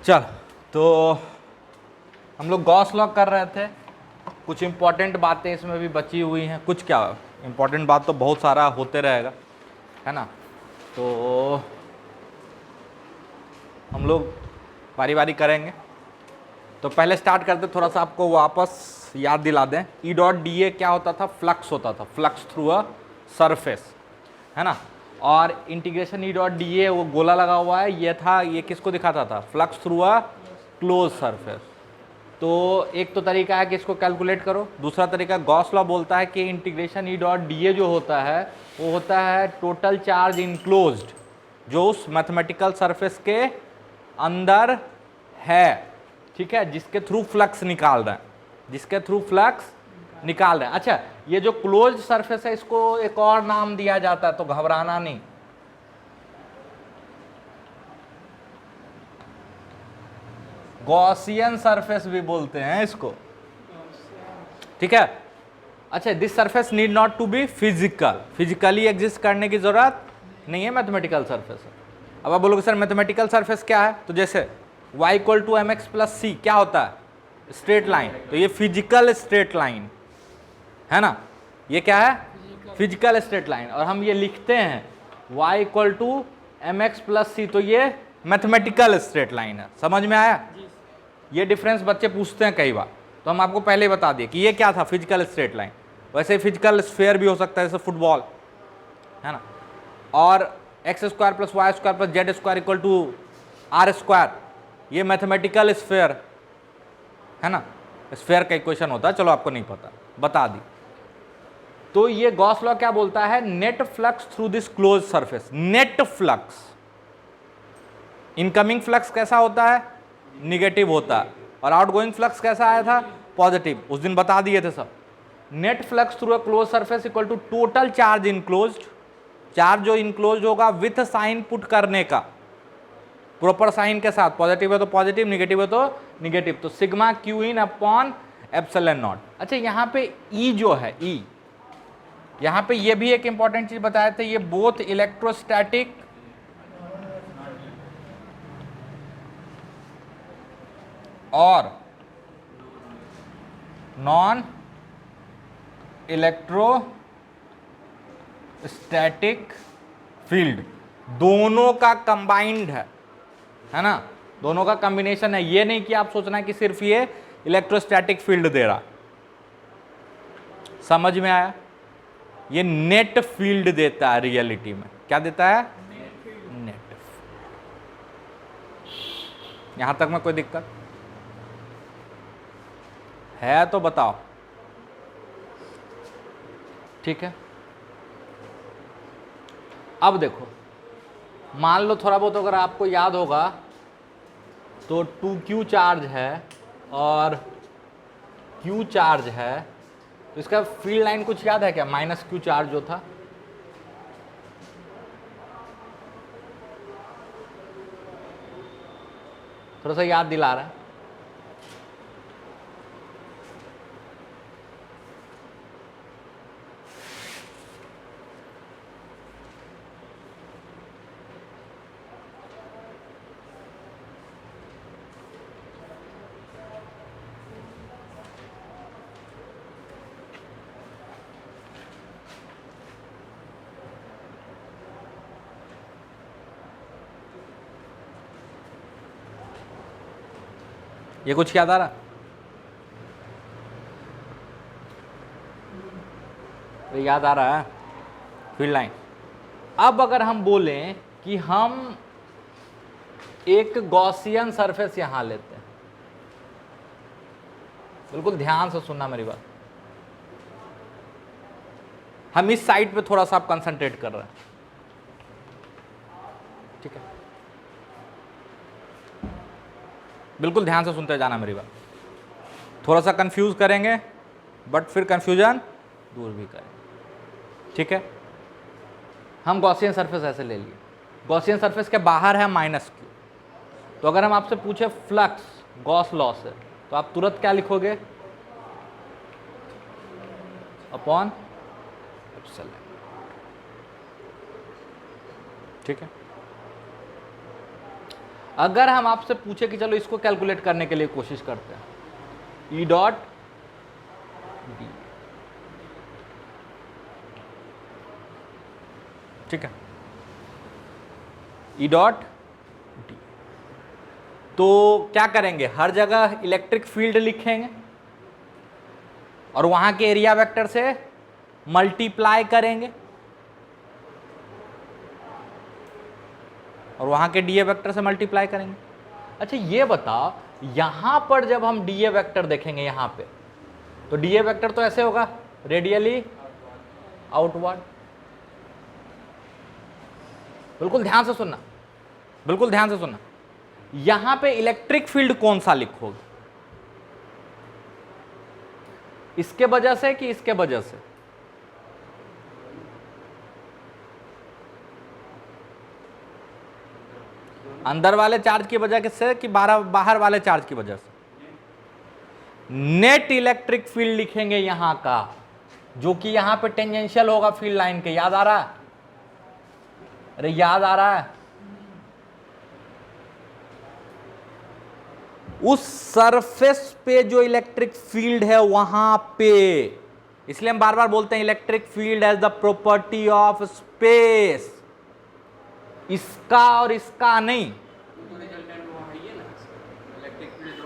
चल, तो हम लोग गॉस लॉ कर रहे थे। कुछ इंपॉर्टेंट बातें इसमें भी बची हुई हैं। कुछ क्या इंपॉर्टेंट बात तो बहुत सारा होते रहेगा, है ना। तो हम लोग बारी बारी करेंगे। तो पहले स्टार्ट करते, थोड़ा सा आपको वापस याद दिला दें। ई डॉट डी ए क्या होता था? फ्लक्स होता था, फ्लक्स थ्रू अ सरफेस, है ना। और इंटीग्रेशन ई डॉट डी ए, वो गोला लगा हुआ है, ये था, ये किसको दिखाता था? Flux through a close surface. तो एक तो तरीका है कि इसको कैलकुलेट करो। दूसरा तरीका, गॉस लॉ बोलता है कि इंटीग्रेशन ई डॉट डी ए जो होता है वो होता है टोटल चार्ज इनक्लोज्ड, जो उस मैथमेटिकल सरफेस के अंदर है, ठीक है, जिसके थ्रू फ्लक्स निकाल रहे हैं, जिसके थ्रू फ्लक्स निकाल रहे हैं। अच्छा, ये जो क्लोज सरफेस है इसको एक और नाम दिया जाता है, तो घबराना नहीं। गॉसियन सरफेस भी बोलते हैं इसको, ठीक है। अच्छा, this surface need not to be physical, physically exist करने की जरूरत नहीं है, मैथमेटिकल सरफेस है। अब आप बोलोगे सर मैथमेटिकल सरफेस क्या है? तो जैसे y equal to m x plus c क्या होता है? Straight line. तो ये फिजिकल स्ट्रेट लाइन है ना, ये क्या है? Physical straight line. और हम ये लिखते हैं y equal to m x plus c, तो ये मैथमेटिकल स्ट्रेट लाइन है। समझ में आया? ये डिफरेंस बच्चे पूछते हैं कई बार, तो हम आपको पहले ही बता दिए कि ये क्या था, फिजिकल स्ट्रेट लाइन। वैसे फिजिकल स्फेयर भी हो सकता है, जैसे फुटबॉल, है ना। और x square plus y square plus z square equal to r square, ये मैथमेटिकल स्फेयर है ना। स्फेयर का इक्वेशन होता है, चलो आपको नहीं पता, बता दी। तो ये गॉस लॉ क्या बोलता है? Net flux through this close surface, net flux. Incoming flux कैसा होता है? निगेटिव होता है। और आउटगोइंग फ्लक्स कैसा आया था? पॉजिटिव। उस दिन बता दिए थे सब। Net flux through a close surface equal to total charge enclosed, charge जो इनक्लोज होगा विथ साइन पुट करने का, प्रॉपर साइन के साथ, पॉजिटिव है तो पॉजिटिव, निगेटिव है तो निगेटिव, तो sigma Q in upon epsilon not. अच्छा, यहां पे ई जो है, ई, यहां पे ये भी एक इंपॉर्टेंट चीज बताए थे, ये बोथ इलेक्ट्रोस्टैटिक और नॉन इलेक्ट्रोस्टैटिक फील्ड दोनों का कंबाइंड है ना, दोनों का कॉम्बिनेशन है। ये नहीं कि आप सोचना कि सिर्फ ये इलेक्ट्रोस्टैटिक फील्ड दे रहा। समझ में आया? ये नेट फील्ड देता है रियलिटी में। क्या देता है? नेट। यहां तक में कोई दिक्कत है तो बताओ, ठीक है। अब देखो, मान लो थोड़ा बहुत अगर आपको याद होगा तो 2q चार्ज है और q चार्ज है, तो इसका फील्ड लाइन कुछ याद है क्या? -q चार्ज जो था, थोड़ा सा याद दिला रहा है। ये कुछ याद आ रहा? ये याद आ रहा है फील्ड लाइन। अब अगर हम बोलें कि हम एक गॉसियन सरफेस यहां लेते हैं, बिल्कुल ध्यान से सुनना मेरी बात, हम इस साइड पे थोड़ा सा आप कंसंट्रेट कर रहे हैं, ठीक है, बिल्कुल ध्यान से सुनते जाना मेरी बात। थोड़ा सा कंफ्यूज करेंगे बट फिर कंफ्यूजन दूर भी करेंगे, ठीक है। हम गॉसियन सरफेस ऐसे ले लिए, गॉसियन सरफेस के बाहर है -q, तो अगर हम आपसे पूछे फ्लक्स गॉस लॉ से, तो आप तुरंत क्या लिखोगे? अपॉन एप्सिलॉन, ठीक है। अगर हम आपसे पूछे कि चलो इसको कैलकुलेट करने के लिए कोशिश करते हैं, ई डॉट डी, ठीक है, ई डॉट डी, तो क्या करेंगे, हर जगह इलेक्ट्रिक फील्ड लिखेंगे और वहां के एरिया वेक्टर से मल्टीप्लाई करेंगे और वहां के डीए वेक्टर से मल्टीप्लाई करेंगे। अच्छा ये बताओ, यहां पर जब हम डीए वेक्टर देखेंगे यहां पे, तो डीए वेक्टर तो ऐसे होगा, रेडियली आउटवर्ड। बिल्कुल ध्यान से सुनना, बिल्कुल ध्यान से सुनना, यहां पे इलेक्ट्रिक फील्ड कौन सा लिखोगे, इसके वजह से कि इसके वजह से? अंदर वाले चार्ज की वजह से कि बाहर वाले चार्ज की वजह से? नेट इलेक्ट्रिक फील्ड लिखेंगे यहां का, जो कि यहां पे टेंजेंशियल होगा फील्ड लाइन के। याद आ रहा है? अरे याद आ रहा है? उस सरफेस पे जो इलेक्ट्रिक फील्ड है वहां पे, इसलिए हम बार बार बोलते हैं electric field as the property of space, इसका और इसका नहीं।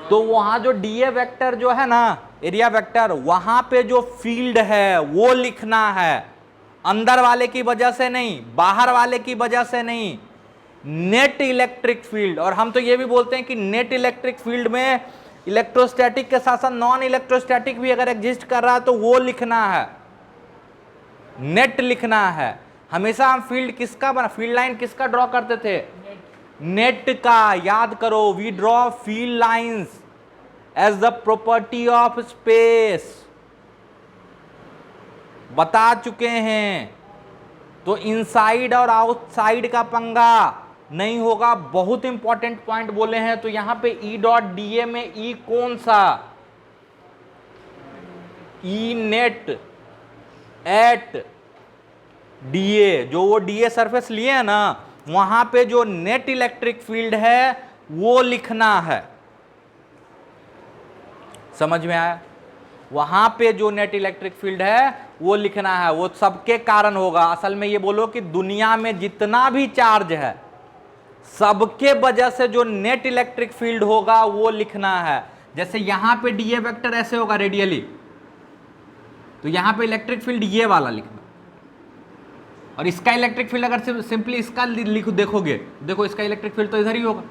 तो वहां जो डीए वेक्टर जो है ना, एरिया वेक्टर, वहां पे जो फील्ड है वो लिखना है, अंदर वाले की वजह से नहीं, बाहर वाले की वजह से नहीं, नेट इलेक्ट्रिक फील्ड। और हम तो ये भी बोलते हैं कि नेट इलेक्ट्रिक फील्ड में इलेक्ट्रोस्टैटिक के साथ साथ नॉन इलेक्ट्रोस्टैटिक भी अगर एग्जिस्ट कर रहा है तो वो लिखना है, नेट लिखना है। हमेशा हम फील्ड किसका बना, फील्ड लाइन किसका ड्रॉ करते थे? नेट का। याद करो, we draw field lines as the property of space, बता चुके हैं। तो इनसाइड और आउटसाइड का पंगा नहीं होगा। बहुत इंपॉर्टेंट पॉइंट बोले हैं। तो यहां पे ई डॉट डीए में ई कौन सा? ई नेट एट डीए, जो वो डीए सरफेस लिए है ना, वहां पे जो नेट इलेक्ट्रिक फील्ड है वो लिखना है। समझ में आया? वहां पे जो नेट इलेक्ट्रिक फील्ड है वो लिखना है। वो सबके कारण होगा। असल में ये बोलो कि दुनिया में जितना भी चार्ज है सबके वजह से जो नेट इलेक्ट्रिक फील्ड होगा वो लिखना है। जैसे यहां पे डीए वेक्टर ऐसे होगा रेडियली, तो यहां पे इलेक्ट्रिक फील्ड ये वाला लिखना, और इसका इलेक्ट्रिक फील्ड अगर सिंपली इसका लिखो, देखोगे, देखो इसका इलेक्ट्रिक फील्ड तो इधर ही होगा।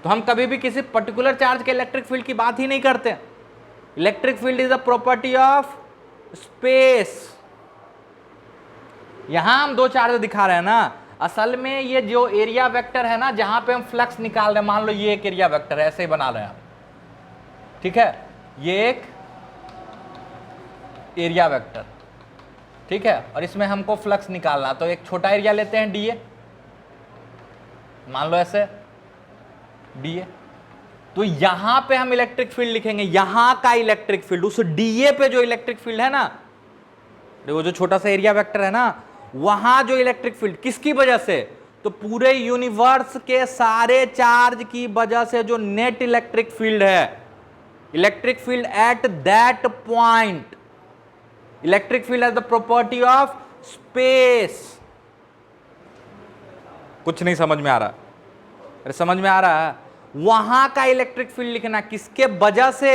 तो हम कभी भी किसी पर्टिकुलर चार्ज के इलेक्ट्रिक फील्ड की बात ही नहीं करते। Electric field is a property of space. यहां हम दो चार्ज दिखा रहे हैं ना, असल में ये जो एरिया वेक्टर है ना, जहां पे हम फ्लक्स निकाल रहे हैं, मान लो ये एक एरिया वेक्टर है, ऐसे ही बना रहे हैं, ठीक है, ये एक एरिया वेक्टर, ठीक है, और इसमें हमको फ्लक्स निकालना, तो एक छोटा एरिया लेते हैं डीए, मान लो ऐसे डीए। तो यहां पे हम इलेक्ट्रिक फील्ड लिखेंगे, यहां का इलेक्ट्रिक फील्ड, उस डीए पे जो इलेक्ट्रिक फील्ड है ना, वो जो छोटा सा एरिया वेक्टर है ना, वहां जो इलेक्ट्रिक फील्ड किसकी वजह से? तो पूरे यूनिवर्स के सारे चार्ज की वजह से जो नेट इलेक्ट्रिक फील्ड है, electric field at that point, electric field as the property of space. कुछ नहीं समझ में आ रहा? अरे समझ में आ रहा है? वहां का इलेक्ट्रिक फील्ड लिखना, किसके वजह से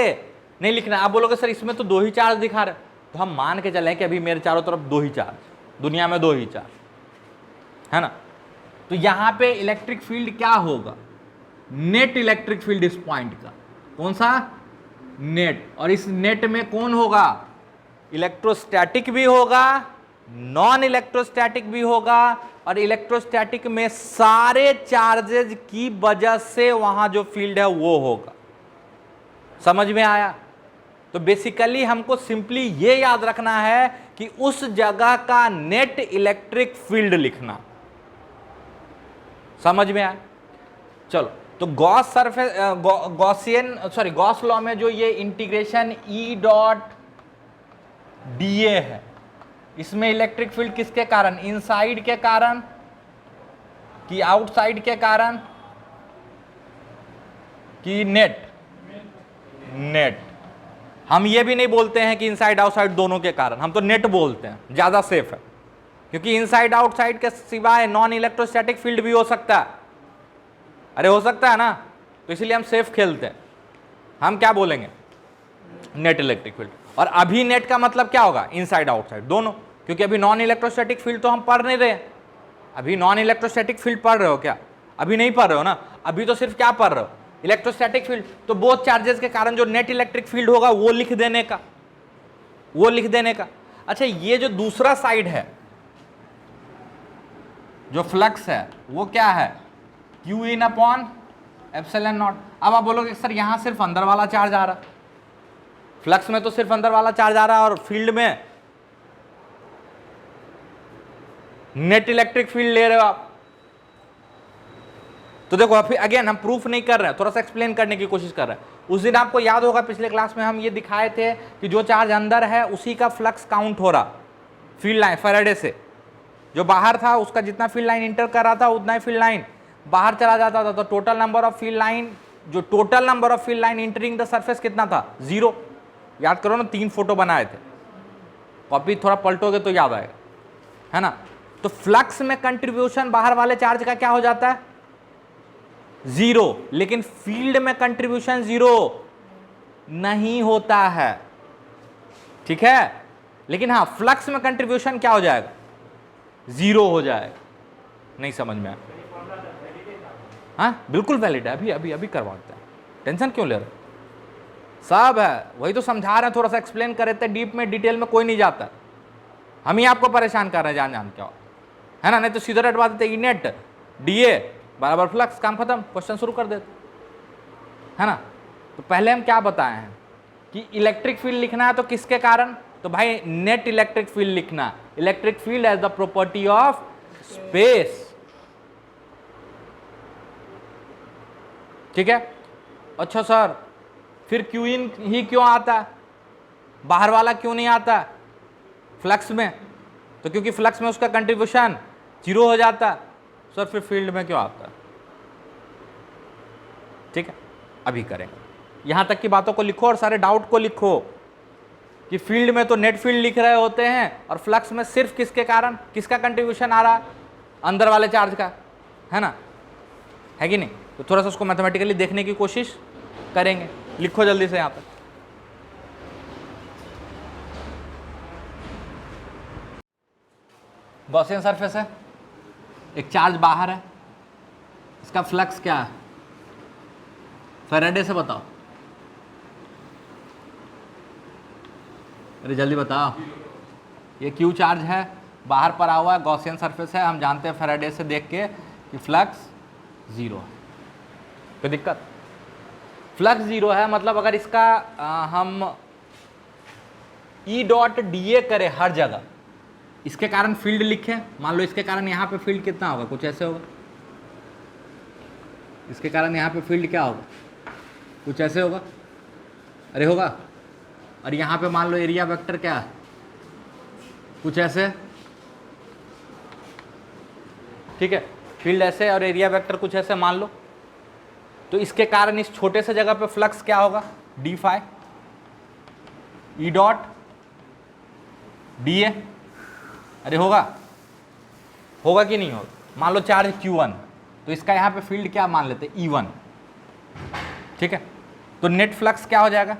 नहीं लिखना। आप बोलोगे सर इसमें तो दो ही चार्ज दिखा रहे, तो हम मान के चलें कि अभी मेरे चारों तरफ दो ही चार्ज, दुनिया में दो ही चार्ज है ना, तो यहां पे इलेक्ट्रिक फील्ड क्या होगा? नेट इलेक्ट्रिक फील्ड इस पॉइंट का, कौन सा? नेट। और इस नेट में कौन होगा? इलेक्ट्रोस्टैटिक भी होगा, नॉन इलेक्ट्रोस्टैटिक भी होगा, और इलेक्ट्रोस्टैटिक में सारे चार्जेज की वजह से वहां जो फील्ड है वो होगा। समझ में आया? तो बेसिकली हमको सिंपली ये याद रखना है कि उस जगह का नेट इलेक्ट्रिक फील्ड लिखना। समझ में आया? चलो, तो गॉस सरफेस गॉस लॉ में जो ये इंटीग्रेशन ई डॉट डीए है, इसमें इलेक्ट्रिक फील्ड किसके कारण? इनसाइड के कारण कि आउटसाइड के कारण? कि नेट? नेट। हम ये भी नहीं बोलते हैं कि इनसाइड आउटसाइड दोनों के कारण, हम तो नेट बोलते हैं, ज्यादा सेफ है, क्योंकि इनसाइड आउटसाइड के सिवाय नॉन इलेक्ट्रोस्टैटिक फील्ड भी हो सकता है। अरे हो सकता है ना, तो इसलिए हम सेफ खेलते हैं। हम क्या बोलेंगे? Net electric field. और अभी नेट का मतलब क्या होगा? इनसाइड आउटसाइड दोनों, क्योंकि अभी नॉन इलेक्ट्रोस्टैटिक फील्ड तो हम पढ़ नहीं रहे। अभी नॉन इलेक्ट्रोस्टैटिक फील्ड पढ़ रहे हो क्या? अभी नहीं पढ़ रहे हो ना, अभी तो सिर्फ क्या पढ़ रहे हो? Electrostatic field. तो बोथ चार्जेस के कारण जो नेट इलेक्ट्रिक फील्ड होगा वो लिख देने का, वो लिख देने का। अच्छा, ये जो दूसरा साइड है, जो फ्लक्स है, वो क्या है? Q in upon epsilon not. अब आप बोलोगे सर यहां सिर्फ अंदर वाला चार्ज आ रहा, फ्लक्स में तो सिर्फ अंदर वाला चार्ज आ रहा है और फील्ड में नेट इलेक्ट्रिक फील्ड ले रहे हो आप। तो देखो अभी अगेन हम प्रूफ नहीं कर रहे हैं, थोड़ा सा एक्सप्लेन करने की कोशिश कर रहे हैं। उस दिन आपको याद होगा पिछले क्लास में हम ये दिखाए थे कि जो चार्ज अंदर है उसी का फ्लक्स काउंट हो रहा फील्ड लाइन फैराडे से, जो बाहर था उसका जितना फील्ड लाइन इंटर कर रहा था उतना ही फील्ड लाइन बाहर चला जाता था। तो total number of field line, जो total number of field line entering the surface कितना था? 0। याद करो ना, 3 फोटो बनाए थे, कॉपी थोड़ा पलटोगे तो याद आएगा, है ना। तो फ्लक्स में कंट्रीब्यूशन बाहर वाले चार्ज का क्या हो जाता है? 0। लेकिन फील्ड में कंट्रीब्यूशन 0 नहीं होता है, ठीक है। लेकिन हाँ, फ्लक्स में कंट्रीब्यूशन क्या हो जाएगा? 0 हो जाएगा। नहीं समझ में आया? हाँ बिल्कुल वैलिड है, अभी अभी अभी करवाते हैं, टेंशन क्यों ले रहे? सब है, वही तो समझा रहे हैं, थोड़ा सा एक्सप्लेन कर रहे थे, डीप में डिटेल में कोई नहीं जाता, हम ही आपको परेशान कर रहे हैं जान जान के, है ना। नहीं तो सीधा रटवा देते, ई नेट डी ए बराबर फ्लक्स, काम खत्म, क्वेश्चन शुरू कर देते, है ना। तो पहले हम क्या बताए हैं कि इलेक्ट्रिक फील्ड लिखना है तो किसके कारण? तो भाई नेट इलेक्ट्रिक फील्ड लिखना, electric field as the property of space, ठीक है। अच्छा सर फिर क्यू इन ही क्यों आता है, बाहर वाला क्यों नहीं आता फ्लक्स में? तो क्योंकि फ्लक्स में उसका कंट्रीब्यूशन 0 हो जाता है। सर फिर फील्ड में क्यों आता है? ठीक है, अभी करेंगे। यहां तक की बातों को लिखो और सारे डाउट को लिखो कि फील्ड में तो नेट फील्ड लिख रहे होते हैं और फ्लक्स में सिर्फ किसके कारण, किसका कंट्रीब्यूशन आ रहा? अंदर वाले चार्ज का, है ना, है कि नहीं। तो थोड़ा सा उसको मैथमेटिकली देखने की कोशिश करेंगे। लिखो जल्दी से यहां पर। गॉसियन सरफेस है, एक चार्ज बाहर है, इसका फ्लक्स क्या है? फैराडे से बताओ, अरे जल्दी बताओ। ये क्यू चार्ज है, बाहर पर हुआ है, गॉसियन सरफेस है, हम जानते हैं फैराडे से देख के कि फ्लक्स 0 है। कोई दिक्कत? फ्लक्स 0 है, मतलब अगर इसका हम ई डॉट डी ए करें हर जगह, इसके कारण फील्ड लिखें, मान लो इसके कारण यहाँ पे फील्ड कितना होगा? कुछ ऐसे होगा। इसके कारण यहाँ पे फील्ड क्या होगा? कुछ ऐसे होगा, अरे होगा। और यहाँ पे मान लो एरिया वेक्टर क्या है? कुछ ऐसे, ठीक है। फील्ड ऐसे और एरिया वेक्टर कुछ ऐसे मान लो। तो इसके कारण इस छोटे से जगह पे फ्लक्स क्या होगा? D phi E dot d ए। अरे होगा, होगा कि नहीं होगा? मान लो चार्ज Q1, तो इसका यहाँ पे फील्ड क्या मान लेते? E1, ठीक है। तो नेट फ्लक्स क्या हो जाएगा?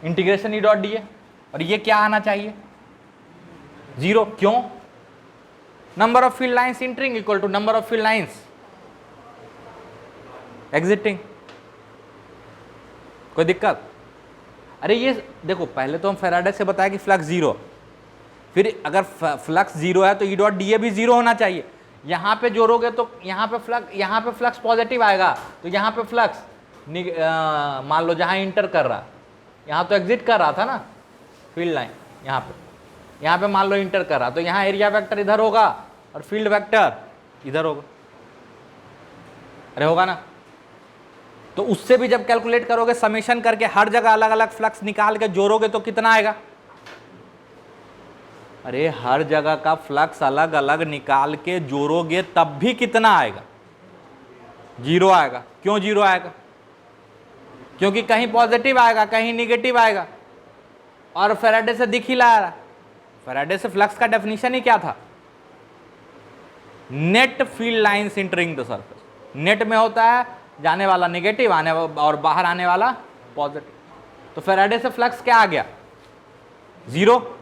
इंटीग्रेशन ई डॉट डी ए, और ये क्या आना चाहिए? 0। क्यों? Number of field lines entering equal to number of field lines exiting. कोई दिक्कत? अरे ये देखो, पहले तो हम फैराडे से बताया कि फ्लक्स 0, फिर अगर फ्लक्स 0 है तो ई डॉट डी ए भी 0 होना चाहिए। यहाँ पे जोड़ोगे तो यहाँ पे फ्लक्स पॉजिटिव आएगा, तो यहाँ पे फ्लक्स मान लो जहाँ इंटर कर रहा, यहाँ तो एग्जिट कर रहा था ना फील्ड लाइन, यहाँ पे मान लो इंटर कर रहा, तो यहाँ एरिया वेक्टर इधर होगा और फील्ड वेक्टर इधर होगा। अरे होगा ना। तो उससे भी जब कैलकुलेट करोगे समेशन करके हर जगह अलग अलग फ्लक्स निकाल के जोड़ोगे तो कितना आएगा? अरे हर जगह का फ्लक्स अलग अलग निकाल के जोड़ोगे तब भी कितना आएगा? जीरो आएगा। क्यों जीरो आएगा? क्योंकि कहीं पॉजिटिव आएगा कहीं निगेटिव आएगा, और फैराडे से दिख ही ला रहा। फैराडे से फ्लक्स का डेफिनेशन ही क्या था? Net field lines entering the surface. Net में होता है जाने वाला नेगेटिव, आने और बाहर आने वाला पॉजिटिव। तो फैराडे से फ्लक्स क्या आ गया? जीरो।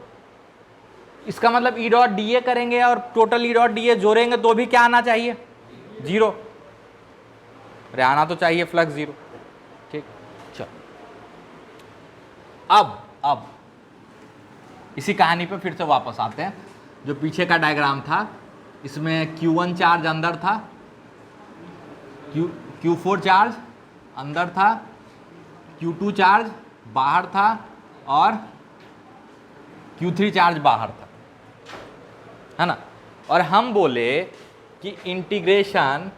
इसका मतलब ई डॉट डी ए करेंगे और टोटल ई डॉट डी ए जोड़ेंगे तो भी क्या आना चाहिए? जीरो। अरे आना तो चाहिए फ्लक्स जीरो। ठीक, चलो अब इसी कहानी पे फिर से वापस आते हैं। जो पीछे का डायग्राम था, इसमें Q1 चार्ज अंदर था, Q4 चार्ज अंदर था, Q2 चार्ज बाहर था और Q3 चार्ज बाहर था, है ना। और हम बोले कि इंटीग्रेशन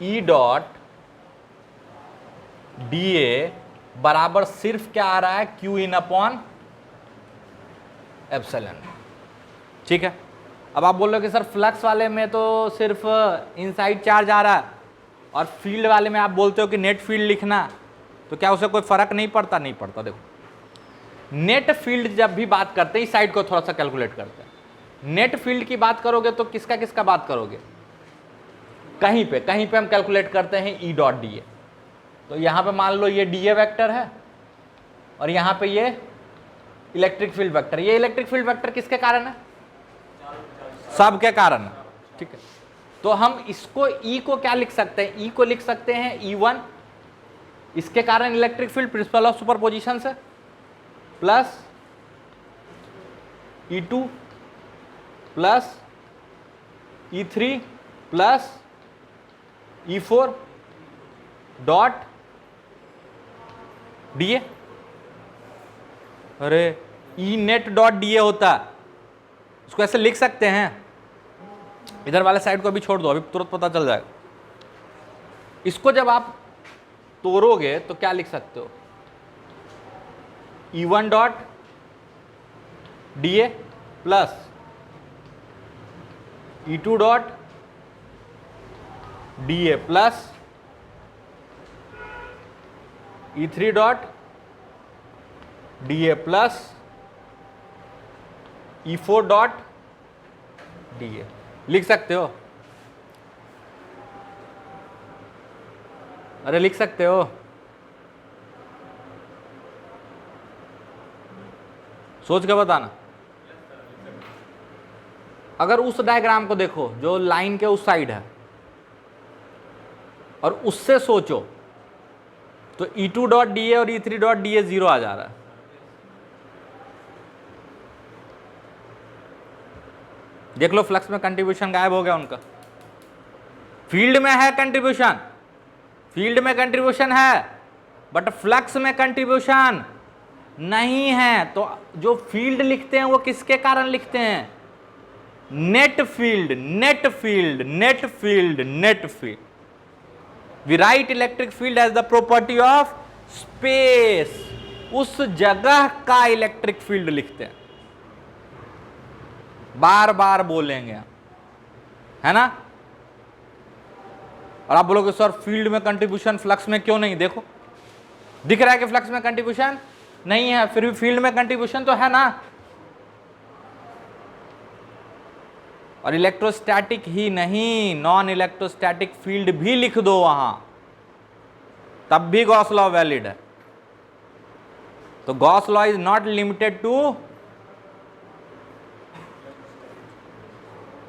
ई डॉट डी ए बराबर सिर्फ क्या आ रहा है? Q इन अपॉन एप्सिलॉन। ठीक है। अब आप बोल रहे हो कि सर फ्लक्स वाले में तो सिर्फ इनसाइड चार्ज आ रहा है और फील्ड वाले में आप बोलते हो कि नेट फील्ड लिखना, तो क्या उससे कोई फर्क नहीं पड़ता? नहीं पड़ता। देखो, नेट फील्ड जब भी बात करते हैं, इस साइड को थोड़ा सा कैलकुलेट करते हैं। नेट फील्ड की बात करोगे तो किसका किसका बात करोगे? कहीं पे हम कैलकुलेट करते हैं ई डॉट डी ए। तो यहां पे मान लो ये डी ए वेक्टर है और यहां पे ये इलेक्ट्रिक फील्ड वेक्टर। ये इलेक्ट्रिक फील्ड वेक्टर किसके कारण है? सब के कारण है। ठीक है। तो हम इसको ई को क्या लिख सकते हैं? ई को लिख सकते हैं E1, इसके कारण electric field principle of superposition से, plus E2 plus E3 plus E4 dot d ए। अरे e net dot d a होता, इसको ऐसे लिख सकते हैं। इधर वाले साइड को अभी छोड़ दो, अभी तुरंत पता चल जाएगा। इसको जब आप तोड़ोगे तो क्या लिख सकते हो? E1 डॉट डी ए प्लस E2 डॉट डी ए प्लस E3 डॉट डी ए प्लस E4 डॉट डी ए लिख सकते हो। अरे लिख सकते हो, सोच के बताना। अगर उस डायग्राम को देखो जो लाइन के उस साइड है और उससे सोचो तो E2 डॉट डी ए और E3 dot d a zero आ जा रहा है। देख लो, फ्लक्स में कंट्रीब्यूशन गायब हो गया उनका। फील्ड में है कंट्रीब्यूशन, फील्ड में कंट्रीब्यूशन है, बट फ्लक्स में कंट्रीब्यूशन नहीं है। तो जो फील्ड लिखते हैं वो किसके कारण लिखते हैं? Net field, net field, net field, net field. We write electric field as the property of space, उस जगह का इलेक्ट्रिक फील्ड लिखते हैं। बार बार बोलेंगे, है ना। और आप बोलोगे सर फील्ड में कंट्रीब्यूशन फ्लक्स में क्यों नहीं? देखो दिख रहा है कि फ्लक्स में कंट्रीब्यूशन नहीं है, फिर भी फील्ड में कंट्रीब्यूशन तो है ना। और इलेक्ट्रोस्टैटिक ही नहीं, नॉन इलेक्ट्रोस्टैटिक फील्ड भी लिख दो वहां, तब भी गॉस लॉ वैलिड है। तो Gauss law is not limited to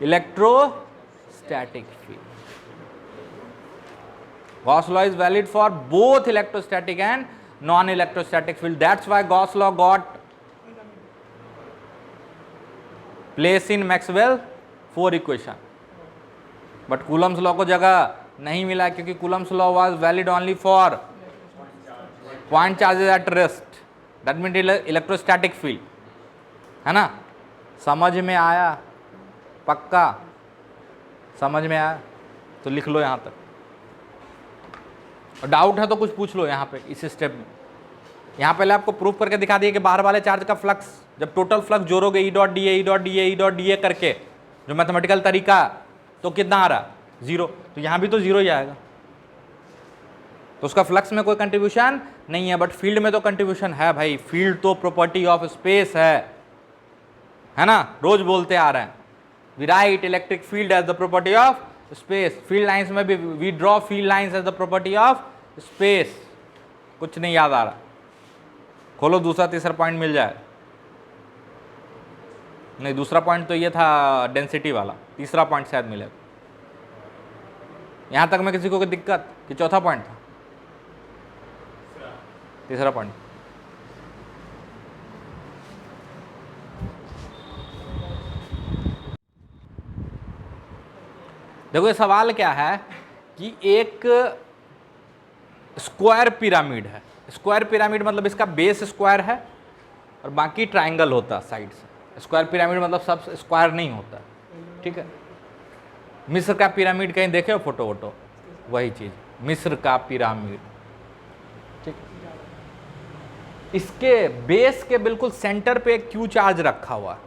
electrostatic field. Gauss law is valid for both electrostatic and non-electrostatic field. That's why Gauss law got place in Maxwell 4 equation. But Coulomb's law को जगह नहीं मिला क्योंकि Coulomb's law was valid only for point charges at rest. That means electrostatic field. है ना? समझ में आया? पक्का समझ में आया? तो लिख लो यहाँ तक। और डाउट है तो कुछ पूछ लो यहाँ पे इस स्टेप में। यहाँ पहले आपको प्रूफ करके दिखा दिया कि बाहर वाले चार्ज का फ्लक्स जब टोटल फ्लक्स जोड़ोगे e dot d a, e dot d a, e dot d a करके जो मैथमेटिकल तरीका, तो कितना आ रहा? 0, तो यहाँ भी तो 0 ही आएगा, तो उसका फ्लक्स में कोई कंट्रीब्यूशन नहीं है, बट फील्ड में तो कंट्रीब्यूशन है भाई। फील्ड तो प्रॉपर्टी ऑफ स्पेस है ना, रोज बोलते आ रहे हैं। We write electric field as the property of space. Field lines में भी we draw field lines as the property of space. कुछ नहीं याद आ रहा, खोलो दूसरा तीसरा पॉइंट मिल जाए। नहीं, दूसरा पॉइंट तो ये था डेंसिटी वाला, तीसरा पॉइंट शायद मिलेगा। यहां तक में किसी को कोई दिक्कत कि चौथा पॉइंट था? तीसरा पॉइंट। देखो ये सवाल क्या है कि एक स्क्वायर पिरामिड है। स्क्वायर पिरामिड मतलब इसका बेस स्क्वायर है और बाकी ट्रायंगल होता है साइड से। स्क्वायर पिरामिड मतलब सब स्क्वायर नहीं होता, ठीक है। मिस्र का पिरामिड कहीं देखे हो फोटो वोटो? वही चीज, मिस्र का पिरामिड, ठीक। इसके बेस के बिल्कुल सेंटर पे एक क्यू चार्ज रखा हुआ है।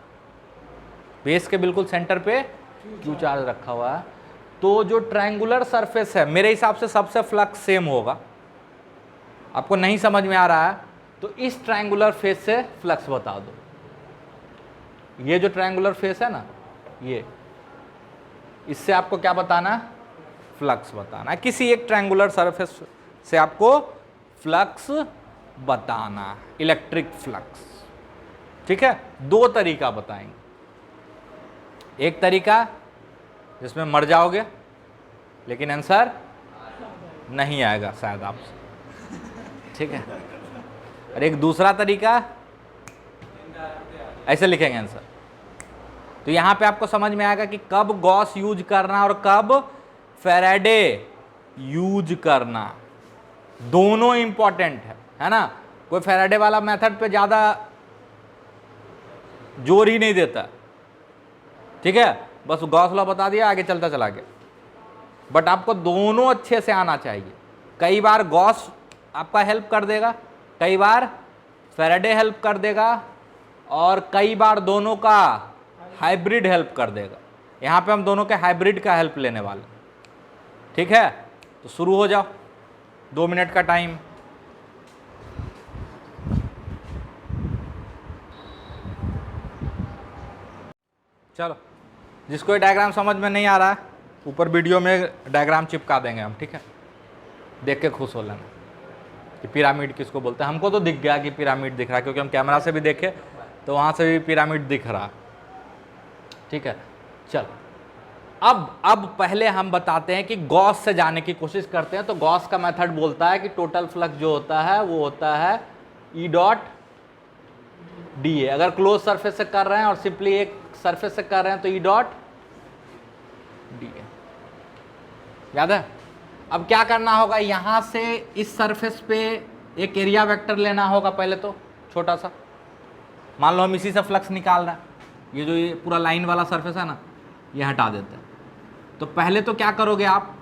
बेस के बिल्कुल सेंटर पे क्यू चार्ज रखा हुआ है। तो जो ट्रायंगुलर सरफेस है, मेरे हिसाब से सबसे फ्लक्स सेम होगा। आपको नहीं समझ में आ रहा है तो इस ट्रायंगुलर फेस से फ्लक्स बता दो। ये जो ट्रायंगुलर फेस है ना, ये, इससे आपको क्या बताना है? फ्लक्स बताना है। किसी एक ट्रायंगुलर सरफेस से आपको फ्लक्स बताना, इलेक्ट्रिक फ्लक्स, ठीक है। दो तरीका बताएंगे। एक तरीका जिसमें मर जाओगे लेकिन आंसर नहीं आएगा शायद आपसे, ठीक है। और एक दूसरा तरीका, ऐसे लिखेंगे आंसर। तो यहां पे आपको समझ में आएगा कि कब गॉस यूज करना और कब फैराडे यूज करना। दोनों इंपॉर्टेंट है ना। कोई फैराडे वाला मेथड पे ज्यादा जोर ही नहीं देता, ठीक है। बस गॉस लॉ बता दिया, आगे चलता चला गया। बट आपको दोनों अच्छे से आना चाहिए। कई बार गॉस आपका हेल्प कर देगा, कई बार फैराडे हेल्प कर देगा, और कई बार दोनों का हाइब्रिड हेल्प कर देगा। यहां पे हम दोनों के हाइब्रिड का हेल्प लेने वाले, ठीक है। तो शुरू हो जाओ, 2 मिनट का टाइम। चलो, जिसको ये डायग्राम समझ में नहीं आ रहा है, ऊपर वीडियो में डायग्राम चिपका देंगे हम, ठीक है। देख के खुश हो लेना कि पिरामिड किसको बोलते हैं। हमको तो दिख गया कि पिरामिड दिख रहा है, क्योंकि हम कैमरा से भी देखे तो वहाँ से भी पिरामिड दिख रहा, ठीक है। चल, अब पहले हम बताते हैं कि गॉस से जाने की कोशिश करते हैं। तो गॉस का मेथड बोलता है कि टोटल फ्लक्स जो होता है वो होता है ई डॉट डी ए। अगर क्लोज सरफेस से कर रहे हैं और सिंपली एक सरफेस से कर रहे हैं तो ई डॉट डी ए, याद है। अब क्या करना होगा, यहां से इस सरफेस पे एक एरिया वेक्टर लेना होगा पहले तो, छोटा सा। मान लो हम इसी से फ्लक्स निकाल रहे हैं, ये जो ये पूरा लाइन वाला सरफेस है ना, ये हटा देते हैं। तो पहले तो क्या करोगे आप,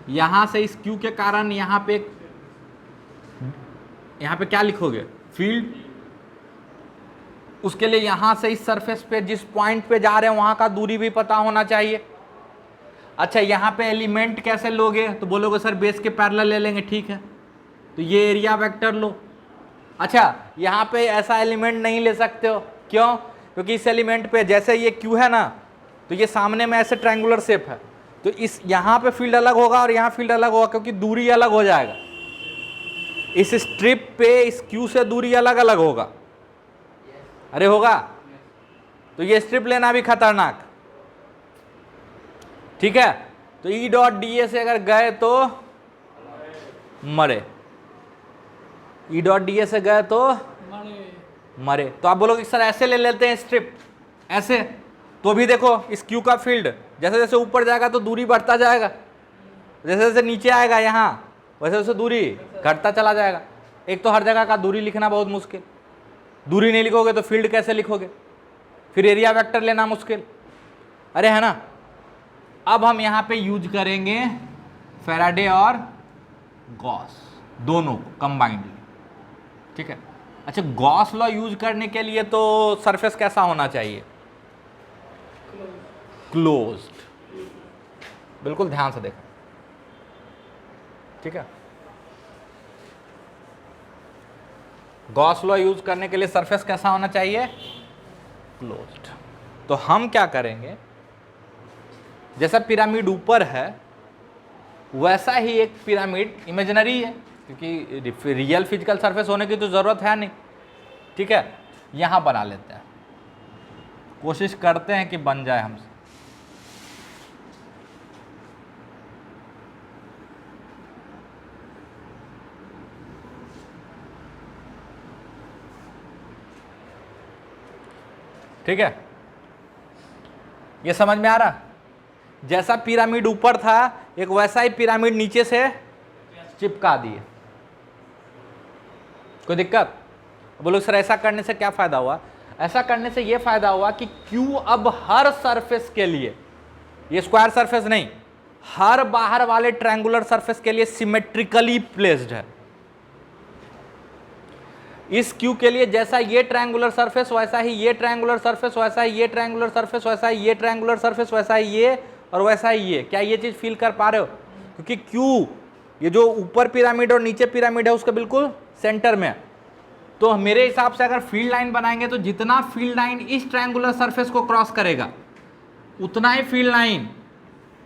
यहां से इस क्यू के कारण यहां पे क्या लिखोगे? फील्ड। उसके लिए यहां से इस सरफेस पे जिस पॉइंट पे जा रहे हैं वहां का दूरी भी पता होना चाहिए। अच्छा, यहां पे एलिमेंट कैसे लोगे? तो बोलोगे सर बेस के पैरेलल ले लेंगे, ठीक है। तो ये एरिया वेक्टर लो। अच्छा, यहां पे ऐसा एलिमेंट नहीं ले सकते हो, क्यों? क्योंकि इस एलिमेंट पे जैसे ये क्यू है ना, तो ये सामने में ऐसे ट्रायंगुलर शेप है, तो इस यहां पे फील्ड अलग होगा और यहां फील्ड अलग होगा, क्योंकि दूरी अलग हो जाएगा। इस स्ट्रिप पे इस क्यू से दूरी अलग अलग होगा। अरे होगा। तो ये स्ट्रिप लेना भी खतरनाक, ठीक है। तो ई डॉट डी ए से अगर गए तो मरे, ई डॉट डी ए से गए तो मरे। तो आप बोलोगे सर ऐसे ले लेते हैं स्ट्रिप, ऐसे, तो भी देखो इस क्यू का फील्ड जैसे जैसे ऊपर जाएगा तो दूरी बढ़ता जाएगा, जैसे जैसे नीचे आएगा यहाँ वैसे वैसे दूरी घटता चला जाएगा। एक तो हर जगह का दूरी लिखना बहुत मुश्किल, दूरी नहीं लिखोगे तो फील्ड कैसे लिखोगे? फिर एरिया वेक्टर लेना मुश्किल, अरे है ना। अब हम यहाँ पे यूज करेंगे फैराडे और गॉस, दोनों कंबाइंडली, ठीक है। अच्छा, गॉस लॉ यूज करने के लिए तो सरफेस कैसा होना चाहिए? क्लोज्ड। बिल्कुल ध्यान से देखो, ठीक है। गॉस लॉ यूज करने के लिए सरफेस कैसा होना चाहिए? क्लोज्ड। तो हम क्या करेंगे, जैसा पिरामिड ऊपर है वैसा ही एक पिरामिड इमेजिनरी है, क्योंकि रियल फिजिकल सरफेस होने की तो जरूरत है नहीं, ठीक है। यहां बना लेते हैं, कोशिश करते हैं कि बन जाए हमसे। ठीक है, ये समझ में आ रहा? जैसा पिरामिड ऊपर था एक वैसा ही पिरामिड नीचे से चिपका दिए। कोई दिक्कत? बोलो सर ऐसा करने से क्या फायदा हुआ? ऐसा करने से यह फायदा हुआ कि क्यू अब हर सरफेस के लिए, ये स्क्वायर सरफेस नहीं, हर बाहर वाले ट्रायंगुलर सरफेस के लिए सिमेट्रिकली प्लेस्ड है। इस क्यू के लिए जैसा ये ट्रायंगुलर सरफेस वैसा ही ये ट्रायंगुलर सरफेस, वैसा ही ये ट्रायंगुलर सरफेस, वैसा ही ये ट्रायंगुलर सरफेस, वैसा ही ये और वैसा ही ये। क्या ये चीज फील कर पा रहे हो? क्योंकि क्यू ये जो ऊपर पिरामिड और नीचे पिरामिड है उसके बिल्कुल सेंटर में है। तो मेरे हिसाब से अगर फील्ड लाइन बनाएंगे तो जितना फील्ड लाइन इस ट्रायंगुलर सरफेस को क्रॉस करेगा उतना ही फील्ड लाइन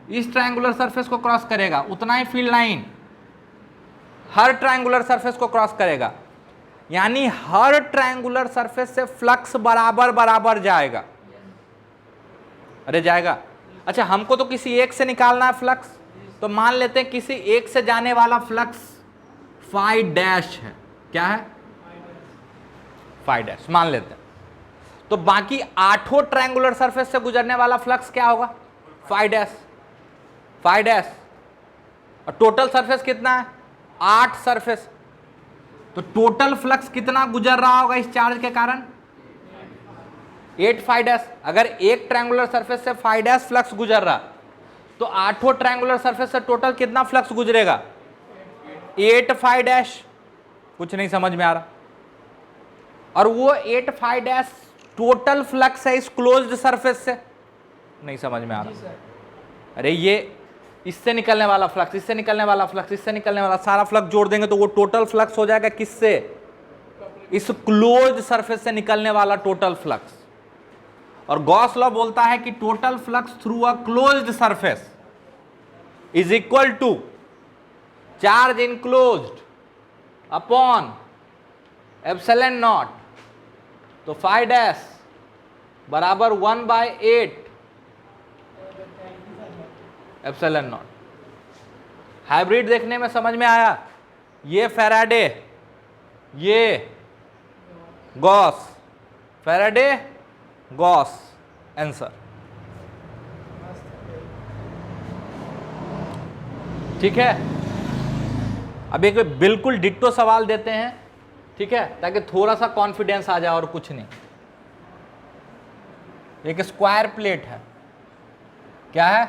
इस ट्रायंगुलर सरफेस को क्रॉस करेगा, उतना ही फील्ड लाइन हर ट्रायंगुलर सरफेस को क्रॉस करेगा। यानी हर ट्रायंगुलर सरफेस से फ्लक्स बराबर बराबर जाएगा। अरे जाएगा। अच्छा, हमको तो किसी एक से निकालना है फ्लक्स, तो मान लेते हैं किसी एक से जाने वाला फ्लक्स फाई डैश है। क्या है? फाई डैश मान लेते हैं। तो बाकी 8 ट्रायंगुलर सरफेस से गुजरने वाला फ्लक्स क्या होगा? Phi dash. Phi dash. और टोटल सरफेस कितना है? 8 सरफेस। तो टोटल फ्लक्स कितना गुजर रहा होगा इस चार्ज के कारण? 8 फाई डैश। अगर एक ट्रायंगुलर सरफेस से फाई डैश फ्लक्स गुजर रहा तो 8 ट्रायंगुलर सरफेस से टोटल कितना फ्लक्स गुजरेगा? 8 फाई डैश। कुछ नहीं समझ में आ रहा? और वो 8 फाई डैश टोटल फ्लक्स है इस क्लोज्ड सरफेस से। नहीं समझ में आ रहा? अरे ये इससे निकलने वाला फ्लक्स, इससे निकलने वाला फ्लक्स, इससे निकलने वाला सारा फ्लक्स जोड़ देंगे तो वो टोटल फ्लक्स हो जाएगा किससे? इस क्लोज्ड सरफेस से निकलने वाला टोटल फ्लक्स। और गॉस लॉ बोलता है कि total flux through a closed surface is equal to charge enclosed upon epsilon naught. तो फाई डैश बराबर 1/8 एप्सिलॉन नॉट। हाइब्रिड देखने में समझ में आया? ये फैराडे, ये गॉस, फैराडे गॉस, आंसर। ठीक है, अब एक बिल्कुल डिट्टो सवाल देते हैं, ठीक है, ताकि थोड़ा सा कॉन्फिडेंस आ जाए और कुछ नहीं। एक स्क्वायर प्लेट है। क्या है?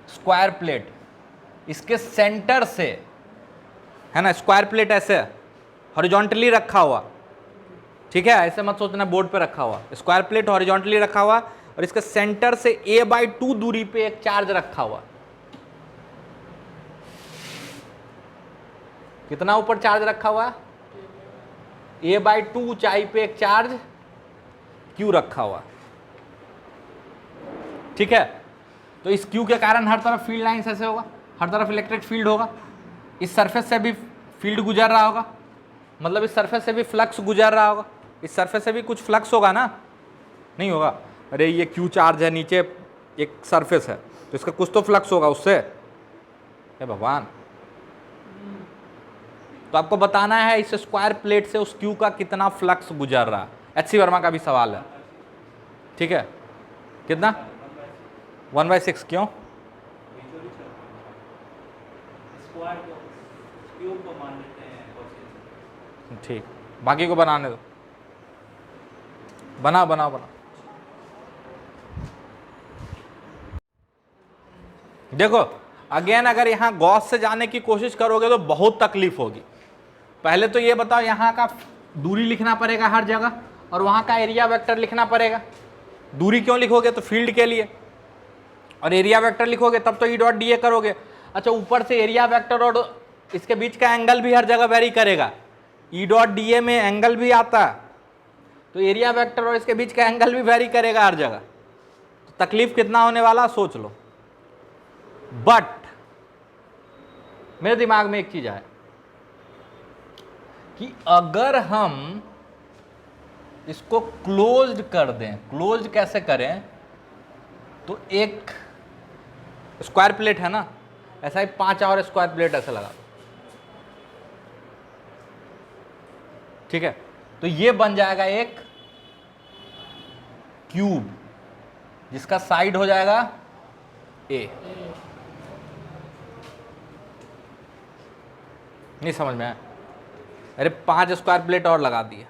Square plate. इसके सेंटर से, है ना, स्क्वायर प्लेट ऐसे हॉरिजॉन्टली रखा हुआ, ठीक है, ऐसे मत सोचना बोर्ड पे रखा हुआ। स्क्वायर प्लेट हॉरिजॉन्टली रखा हुआ और इसके सेंटर से a/2 दूरी पे एक चार्ज रखा हुआ। कितना ऊपर चार्ज रखा हुआ? a/2 ऊंचाई पे एक चार्ज q रखा हुआ, ठीक है। तो इस q के कारण हर तरफ फील्ड लाइंस ऐसे होगा, हर तरफ इलेक्ट्रिक फील्ड होगा। इस सरफेस से भी फील्ड गुजर रहा होगा, मतलब इस सरफेस से भी फ्लक्स गुजर रहा होगा। इस सरफेस से भी कुछ फ्लक्स होगा ना? नहीं होगा? अरे ये q चार्ज है, नीचे एक सरफेस है, तो इसका कुछ तो फ्लक्स होगा उससे। हे भगवान, तो आपको बताना है इस स्क्वायर प्लेट से उस q का कितना फ्लक्स गुजर रहा है। एच.सी. वर्मा का भी सवाल है, ठीक है। कितना? 1/6। क्यों? ठीक, बाकी को बनाने दो। बनाओ बनाओ बनाओ। देखो अगेन, अगर यहां गॉस से जाने की कोशिश करोगे तो बहुत तकलीफ होगी। पहले तो ये बताओ, यहां का दूरी लिखना पड़ेगा हर जगह और वहां का एरिया वेक्टर लिखना पड़ेगा। दूरी क्यों लिखोगे? तो फील्ड के लिए। और एरिया वेक्टर लिखोगे तब तो ई डॉट डी ए करोगे। अच्छा, ऊपर से एरिया वेक्टर और इसके बीच का एंगल भी हर जगह वेरी करेगा। ई डॉट डी ए में एंगल भी आता है, तो एरिया वेक्टर और इसके बीच का एंगल भी वेरी करेगा हर जगह। तो तकलीफ कितना होने वाला सोच लो। बट मेरे दिमाग में एक चीज आया कि अगर हम इसको क्लोज्ड कर दें, क्लोज्ड कैसे करें, तो एक स्क्वायर प्लेट है ना, ऐसा ही 5 और स्क्वायर प्लेट ऐसे लगा दो, ठीक है। तो ये बन जाएगा एक क्यूब जिसका साइड हो जाएगा ए। नहीं समझ में आया? अरे 5 स्क्वायर प्लेट और लगा दिए,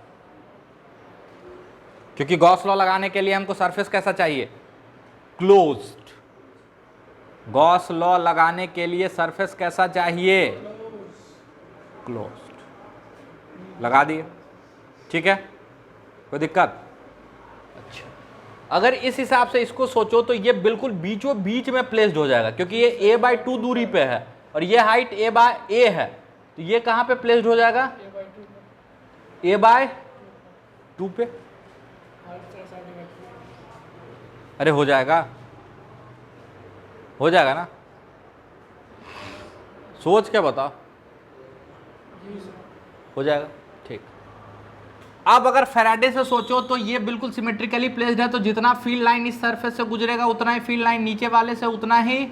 क्योंकि गॉस लॉ लगाने के लिए हमको सरफेस कैसा चाहिए? क्लोज्ड। गॉस लॉ लगाने के लिए सरफेस कैसा चाहिए? क्लोज्ड। लगा दिए, ठीक है, कोई दिक्कत? अच्छा, अगर इस हिसाब से इसको सोचो तो ये बिल्कुल बीचों बीच में प्लेस्ड हो जाएगा, क्योंकि ये a/2 दूरी पे है और ये हाइट a/a है, तो ये कहां पे प्लेस्ड हो जाएगा? a/2 पे। अरे हो जाएगा, हो जाएगा ना? सोच के बताओ, हो जाएगा, ठीक। अब अगर फैराडे से सोचो तो ये बिल्कुल सिमेट्रिकली प्लेस्ड है, तो जितना फील्ड लाइन इस सरफेस से गुजरेगा उतना ही फील्ड लाइन नीचे वाले से, उतना ही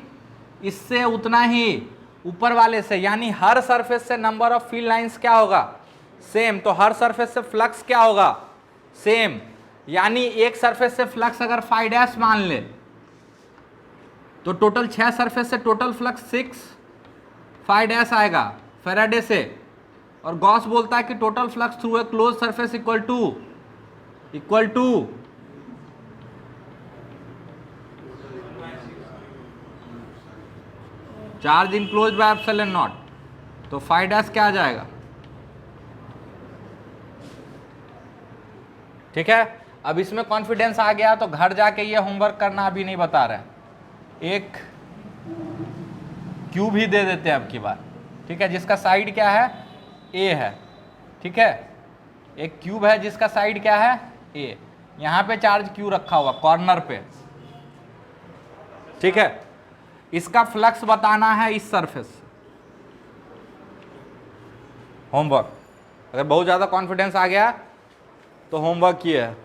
इससे, उतना ही ऊपर वाले से, यानी हर सरफेस से नंबर ऑफ फील्ड लाइंस क्या होगा? सेम। तो हर सरफेस से फ्लक्स क्या होगा? सेम। यानी एक सरफेस से फ्लक्स अगर फाई डैश मान ले तो टोटल 6 सरफेस से टोटल फ्लक्स 6 फाई डैश आएगा फैराडे से। और गॉस बोलता है कि total flux through a close surface equal to charge enclose by epsilon naught. तो फाई डैश क्या आ जाएगा? ठीक है। अब इसमें कॉन्फिडेंस आ गया तो घर जाके ये होमवर्क करना अभी नहीं बता रहे हैं, एक क्यूब ही दे देते हैं अब की बार, ठीक है, जिसका साइड क्या है? ए है, ठीक है। एक क्यूब है जिसका साइड क्या है? ए। यहां पे चार्ज क्यू रखा हुआ कॉर्नर पे, ठीक है। इसका फ्लक्स बताना है इस सरफेस से। होमवर्क, अगर बहुत ज्यादा कॉन्फिडेंस आ गया तो होमवर्क ये है,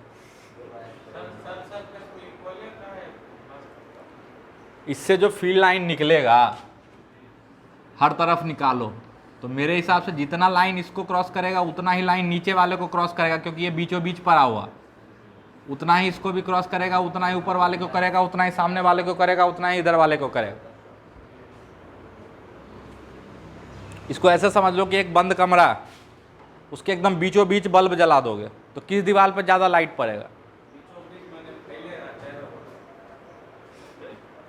इससे जो फील्ड लाइन निकलेगा हर तरफ निकालो, तो मेरे हिसाब से जितना लाइन इसको क्रॉस करेगा उतना ही लाइन नीचे वाले को क्रॉस करेगा, क्योंकि ये बीचों बीच पड़ा हुआ, उतना ही इसको भी क्रॉस करेगा, उतना ही ऊपर वाले को करेगा, उतना ही सामने वाले को करेगा, उतना ही इधर वाले को करेगा। इसको ऐसे समझ लो कि एक बंद कमरा है, उसके एकदम बीचों बीच बल्ब जला दोगे तो किस दीवार पर ज्यादा लाइट पड़ेगा?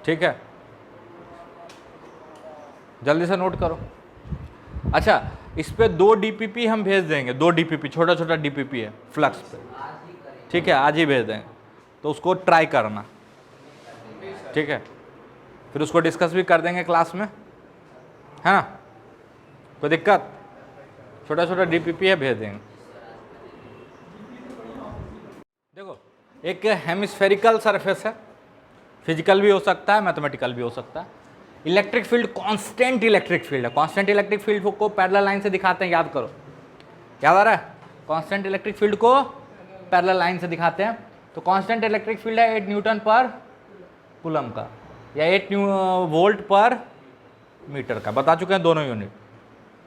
ठीक है, जल्दी से नोट करो। अच्छा, इस पे 2 DPP हम भेज देंगे, 2 DPP, छोटा छोटा DPP है फ्लक्स पे, ठीक है, आज ही भेज देंगे, तो उसको ट्राई करना, ठीक है। फिर उसको डिस्कस भी कर देंगे क्लास में, है ना, कोई दिक्कत? छोटा छोटा DPP है, भेज देंगे। देखो, एक हेमिस्फेरिकल सरफेस है, फिजिकल भी हो सकता है, मैथमेटिकल भी हो सकता है। Electric field constant electric field है। कांस्टेंट इलेक्ट्रिक फील्ड को पैरेलल लाइन से दिखाते हैं, याद करो, याद आ रहा है? कांस्टेंट इलेक्ट्रिक फील्ड को पैरेलल लाइन से दिखाते हैं। तो कांस्टेंट इलेक्ट्रिक फील्ड है 8 न्यूटन पर कूलम का, या 8 वोल्ट पर मीटर का, बता चुके हैं दोनों यूनिट,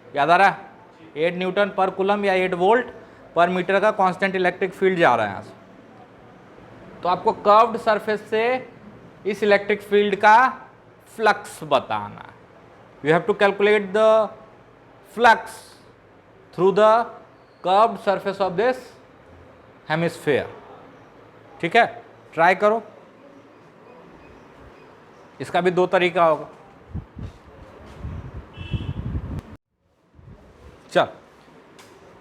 याद आ रहा है? 8 न्यूटन पर कूलम या 8 वोल्ट पर मीटर का कांस्टेंट इलेक्ट्रिक फील्ड जा रहा है यहाँ से। तो आपको कर्व्ड सरफेस से इस इलेक्ट्रिक फील्ड का फ्लक्स बताना है। You have to calculate the flux through the curved surface of this hemisphere, ठीक है। ट्राई करो, इसका भी 2 तरीका होगा। चल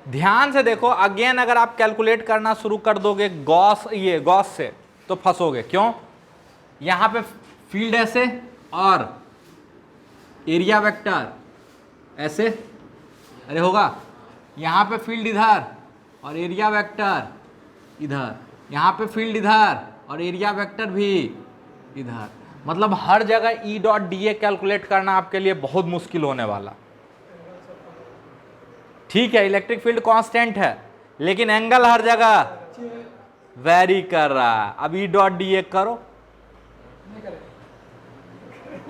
ध्यान से देखो, अगेन अगर आप कैलकुलेट करना शुरू कर दोगे गॉस से तो फंसोगे। क्यों? यहां पे फील्ड ऐसे और एरिया वेक्टर ऐसे, अरे होगा, यहाँ पे फील्ड इधर और एरिया वेक्टर इधर, यहाँ पे फील्ड इधर और एरिया वेक्टर भी इधर। मतलब हर जगह E डॉट डी कैलकुलेट करना आपके लिए बहुत मुश्किल होने वाला। ठीक है, इलेक्ट्रिक फील्ड कांस्टेंट है लेकिन एंगल हर जगह वेरी कर रहा है। अब E डॉट डी करो,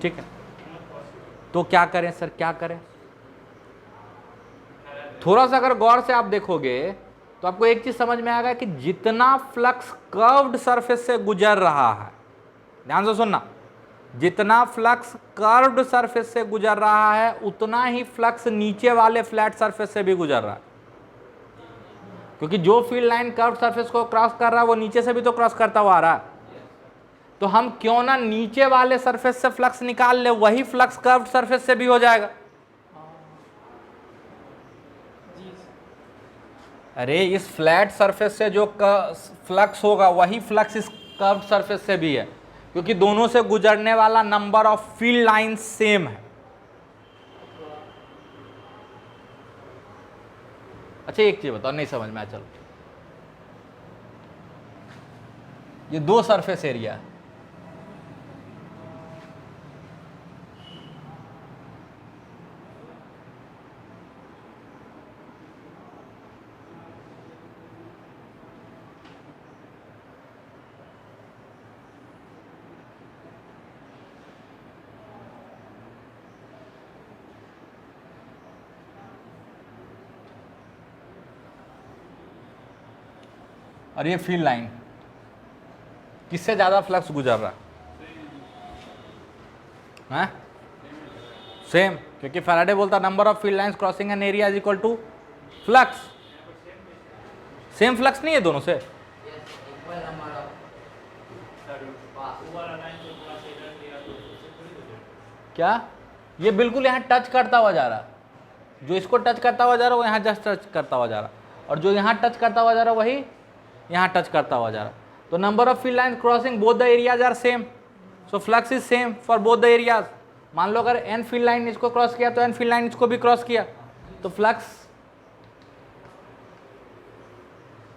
ठीक है। तो क्या करें सर, क्या करें? थोड़ा सा अगर गौर से आप देखोगे तो आपको एक चीज समझ में आएगा कि जितना फ्लक्स कर्व्ड सरफेस से गुजर रहा है, ध्यान से सुनना, जितना फ्लक्स कर्व्ड सरफेस से गुजर रहा है उतना ही फ्लक्स नीचे वाले फ्लैट सरफेस से भी गुजर रहा है। क्योंकि जो फील्ड लाइन कर्व्ड सरफेस को क्रॉस कर रहा है वो नीचे से भी तो क्रॉस करता हुआ आ रहा है। तो हम क्यों ना नीचे वाले सरफेस से फ्लक्स निकाल ले, वही फ्लक्स कर्व्ड सरफेस से भी हो जाएगा। अरे इस फ्लैट सरफेस से जो फ्लक्स होगा वही फ्लक्स इस कर्व्ड सरफेस से भी है, क्योंकि दोनों से गुजरने वाला number of field line same है। अच्छा एक चीज बताओ, नहीं समझ में आया, चलो ये दो सरफेस एरिया है, और ये फील्ड लाइन, किससे ज्यादा फ्लक्स गुजर रहा है? सेम, क्योंकि फैराडे बोलता number of field lines crossing an area is equal to flux. Same flux नहीं है दोनों से? क्या ये बिल्कुल यहाँ टच करता हुआ जा रहा, जो इसको टच करता हुआ जा रहा है वो यहाँ जस्ट टच करता हुआ जा रहा, और जो यहाँ टच करता हुआ जा रहा है वही यहाँ टच करता हुआ जा रहा। तो number of field lines crossing both the areas are same, so flux is same for both the areas. मान लो अगर n फील्ड लाइन इसको क्रॉस किया तो n फील्ड लाइन इसको भी क्रॉस किया, तो flux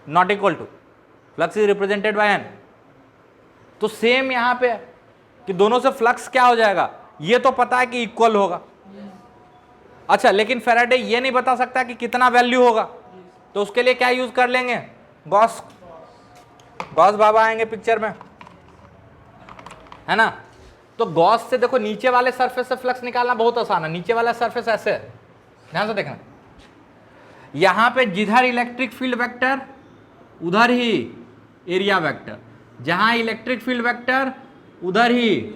not equal to, flux is represented by n। तो सेम यहाँ पे कि दोनों से फ्लक्स क्या हो जाएगा, ये तो पता है कि इक्वल होगा। अच्छा, लेकिन फैराडे ये नहीं बता सकता कि कितना वैल्यू होगा, तो उसके लिए क्या यूज कर लेंगे? गॉस बाबा आएंगे पिक्चर में, है ना। तो गॉस से देखो नीचे वाले सरफेस से फ्लक्स निकालना बहुत आसान है। नीचे वाला सरफेस ऐसे है, ध्यान से देखना, यहां पे जिधर इलेक्ट्रिक फील्ड वेक्टर उधर ही एरिया वेक्टर, जहां इलेक्ट्रिक फील्ड वेक्टर उधर ही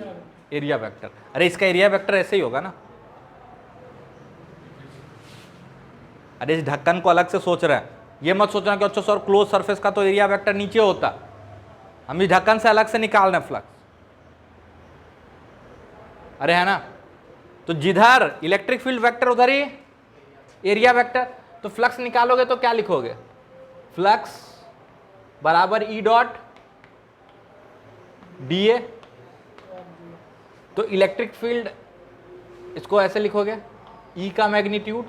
एरिया वेक्टर। अरे इसका एरिया वेक्टर ऐसे ही होगा ना। अरे इस ढक्कन को अलग से सोच रहे हैं, ये मत सोचना कि अच्छा सर क्लोज सरफेस का तो एरिया वेक्टर नीचे होता, हम इस ढक्कन से अलग से निकाल रहे हैं फ्लक्स। अरे है ना, तो जिधर इलेक्ट्रिक फील्ड वेक्टर उधर ही एरिया वेक्टर, तो फ्लक्स निकालोगे तो क्या लिखोगे? फ्लक्स बराबर E डॉट डी ए। तो इलेक्ट्रिक फील्ड इसको ऐसे लिखोगे, E का मैग्नीट्यूड,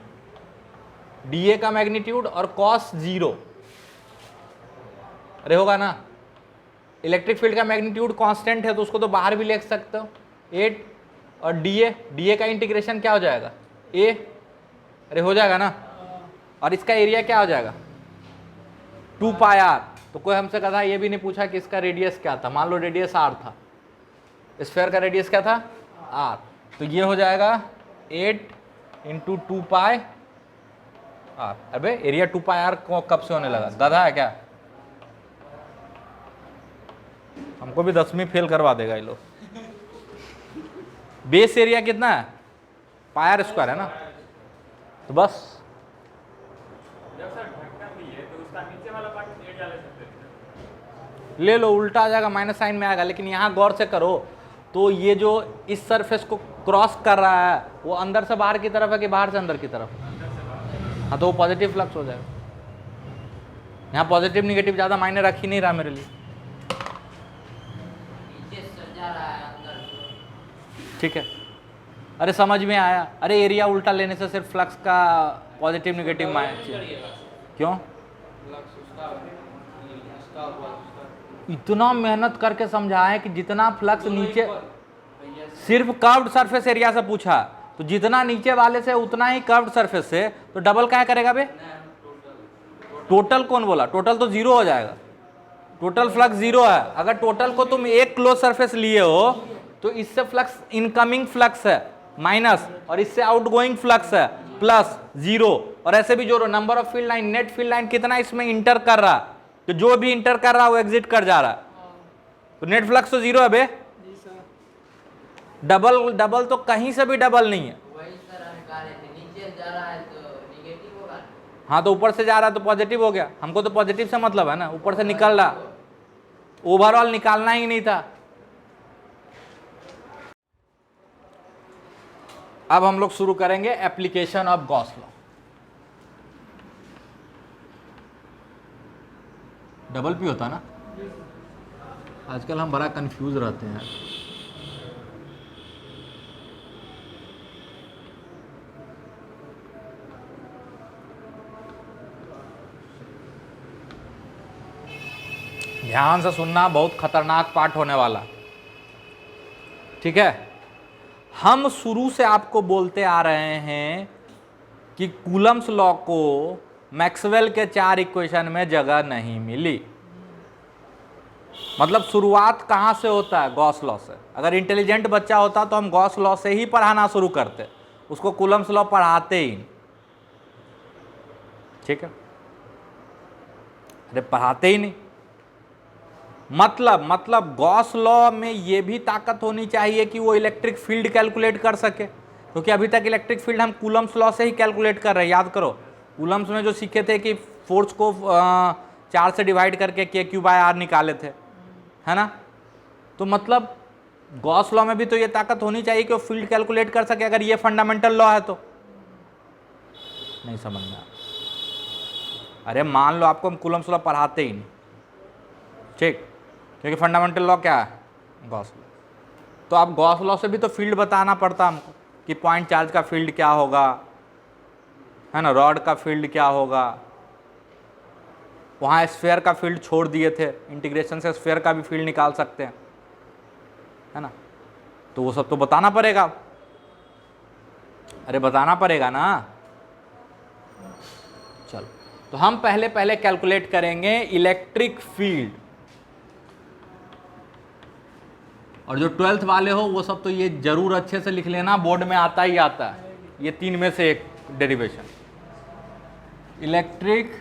dA का मैग्नीट्यूड और cos 0। अरे होगा ना, इलेक्ट्रिक फील्ड का मैग्नीट्यूड कांस्टेंट है तो उसको तो बाहर भी लिख सकते हो 8, और dA का इंटीग्रेशन क्या हो जाएगा? A। अरे हो जाएगा ना, और इसका एरिया क्या हो जाएगा? 2 पाई r। तो कोई हमसे कहा ये भी नहीं पूछा कि इसका रेडियस क्या था। मान लो रेडियस r था, स्फीयर का रेडियस क्या था? r। तो ये हो जाएगा 8 इंटू 2 पाई r। अबे एरिया 2 पाई r कब से होने लगा? गधा है क्या? हमको भी 10वीं फेल करवा देगा ये लोग। बेस एरिया कितना है? पाई r स्क्वायर है ना, तो बस ले लो, उल्टा आ जाएगा, माइनस साइन में आएगा। लेकिन यहाँ गौर से करो तो ये जो इस सरफेस को क्रॉस कर रहा है वो अंदर से बाहर की तरफ है कि बाहर से अंदर की तरफ? हाँ, तो वो पॉजिटिव फ्लक्स हो जाएगा। यहाँ पॉजिटिव निगेटिव ज़्यादा मायने रख ही नहीं रहा मेरे लिए। ठीक है, अरे समझ में आया। अरे एरिया उल्टा लेने से सिर्फ फ्लक्स का पॉजिटिव नेगेटिव क्यों? इतना मेहनत करके समझाए कि जितना फ्लक्स नीचे, सिर्फ कर्व्ड सरफेस एरिया से पूछा, तो जितना नीचे वाले से उतना ही कर्व्ड सरफेस से, तो डबल क्या करेगा बे? टोटल कौन बोला? टोटल तो जीरो हो जाएगा, टोटल फ्लक्स जीरो है। अगर टोटल को तुम एक क्लोज सरफेस लिए हो तो इससे फ्लक्स इनकमिंग फ्लक्स है माइनस, और इससे आउटगोइंग फ्लक्स है प्लस जीरो, और ऐसे भी जोड़ो number of field line, net field line कितना इसमें इंटर कर रहा, तो जो भी इंटर कर रहा है वो एग्जिट कर जा रहा है, तो नेट फ्लक्स तो जीरो है बे। डबल डबल तो कहीं से भी डबल नहीं है। हाँ तो ऊपर से जा रहा है तो पॉजिटिव हो गया, हमको तो पॉजिटिव से मतलब है ना, ऊपर से निकल रहा, ओवरऑल निकालना ही नहीं था। अब हम लोग शुरू करेंगे application of Gauss law. Double P होता ना, आजकल हम बड़ा कंफ्यूज रहते हैं। ध्यान से सुनना, बहुत खतरनाक पार्ट होने वाला, ठीक है। हम शुरू से आपको बोलते आ रहे हैं कि कूलम्स लॉ को मैक्सवेल के 4 इक्वेशन में जगह नहीं मिली। मतलब शुरुआत कहां से होता है? गॉस लॉ से। अगर इंटेलिजेंट बच्चा होता तो हम गॉस लॉ से ही पढ़ाना शुरू करते, उसको कूलम्स लॉ पढ़ाते ही, ठीक है। अरे पढ़ाते ही नहीं, मतलब गॉस लॉ में ये भी ताकत होनी चाहिए कि वो इलेक्ट्रिक फील्ड कैलकुलेट कर सके, क्योंकि अभी तक इलेक्ट्रिक फील्ड हम कूलम्स लॉ से ही कैलकुलेट कर रहे हैं। याद करो कूलम्स में जो सीखे थे कि फोर्स को 4 से डिवाइड करके KQ/R निकाले थे, है ना। तो मतलब गॉस लॉ में भी तो ये ताकत होनी चाहिए कि वो फील्ड कैलकुलेट कर सके, अगर ये फंडामेंटल लॉ है तो। नहीं समझ में? अरे मान लो आपको हम कूलम्स लॉ पढ़ाते ही नहीं, ठीक, क्योंकि फंडामेंटल लॉ क्या है? Gauss law. तो अब गॉस लॉ से भी तो फील्ड बताना पड़ता हमको कि पॉइंट चार्ज का फील्ड क्या होगा, है ना, रॉड का फील्ड क्या होगा। वहाँ स्फीयर का फील्ड छोड़ दिए थे, इंटीग्रेशन से स्फीयर का भी फील्ड निकाल सकते हैं, है ना। तो वो सब तो बताना पड़ेगा। अरे बताना पड़ेगा ना। चलो, तो हम पहले कैलकुलेट करेंगे इलेक्ट्रिक फील्ड, और जो 12th वाले हो वो सब तो ये जरूर अच्छे से लिख लेना, बोर्ड में आता ही आता है, ये 3 में से एक derivation. Electric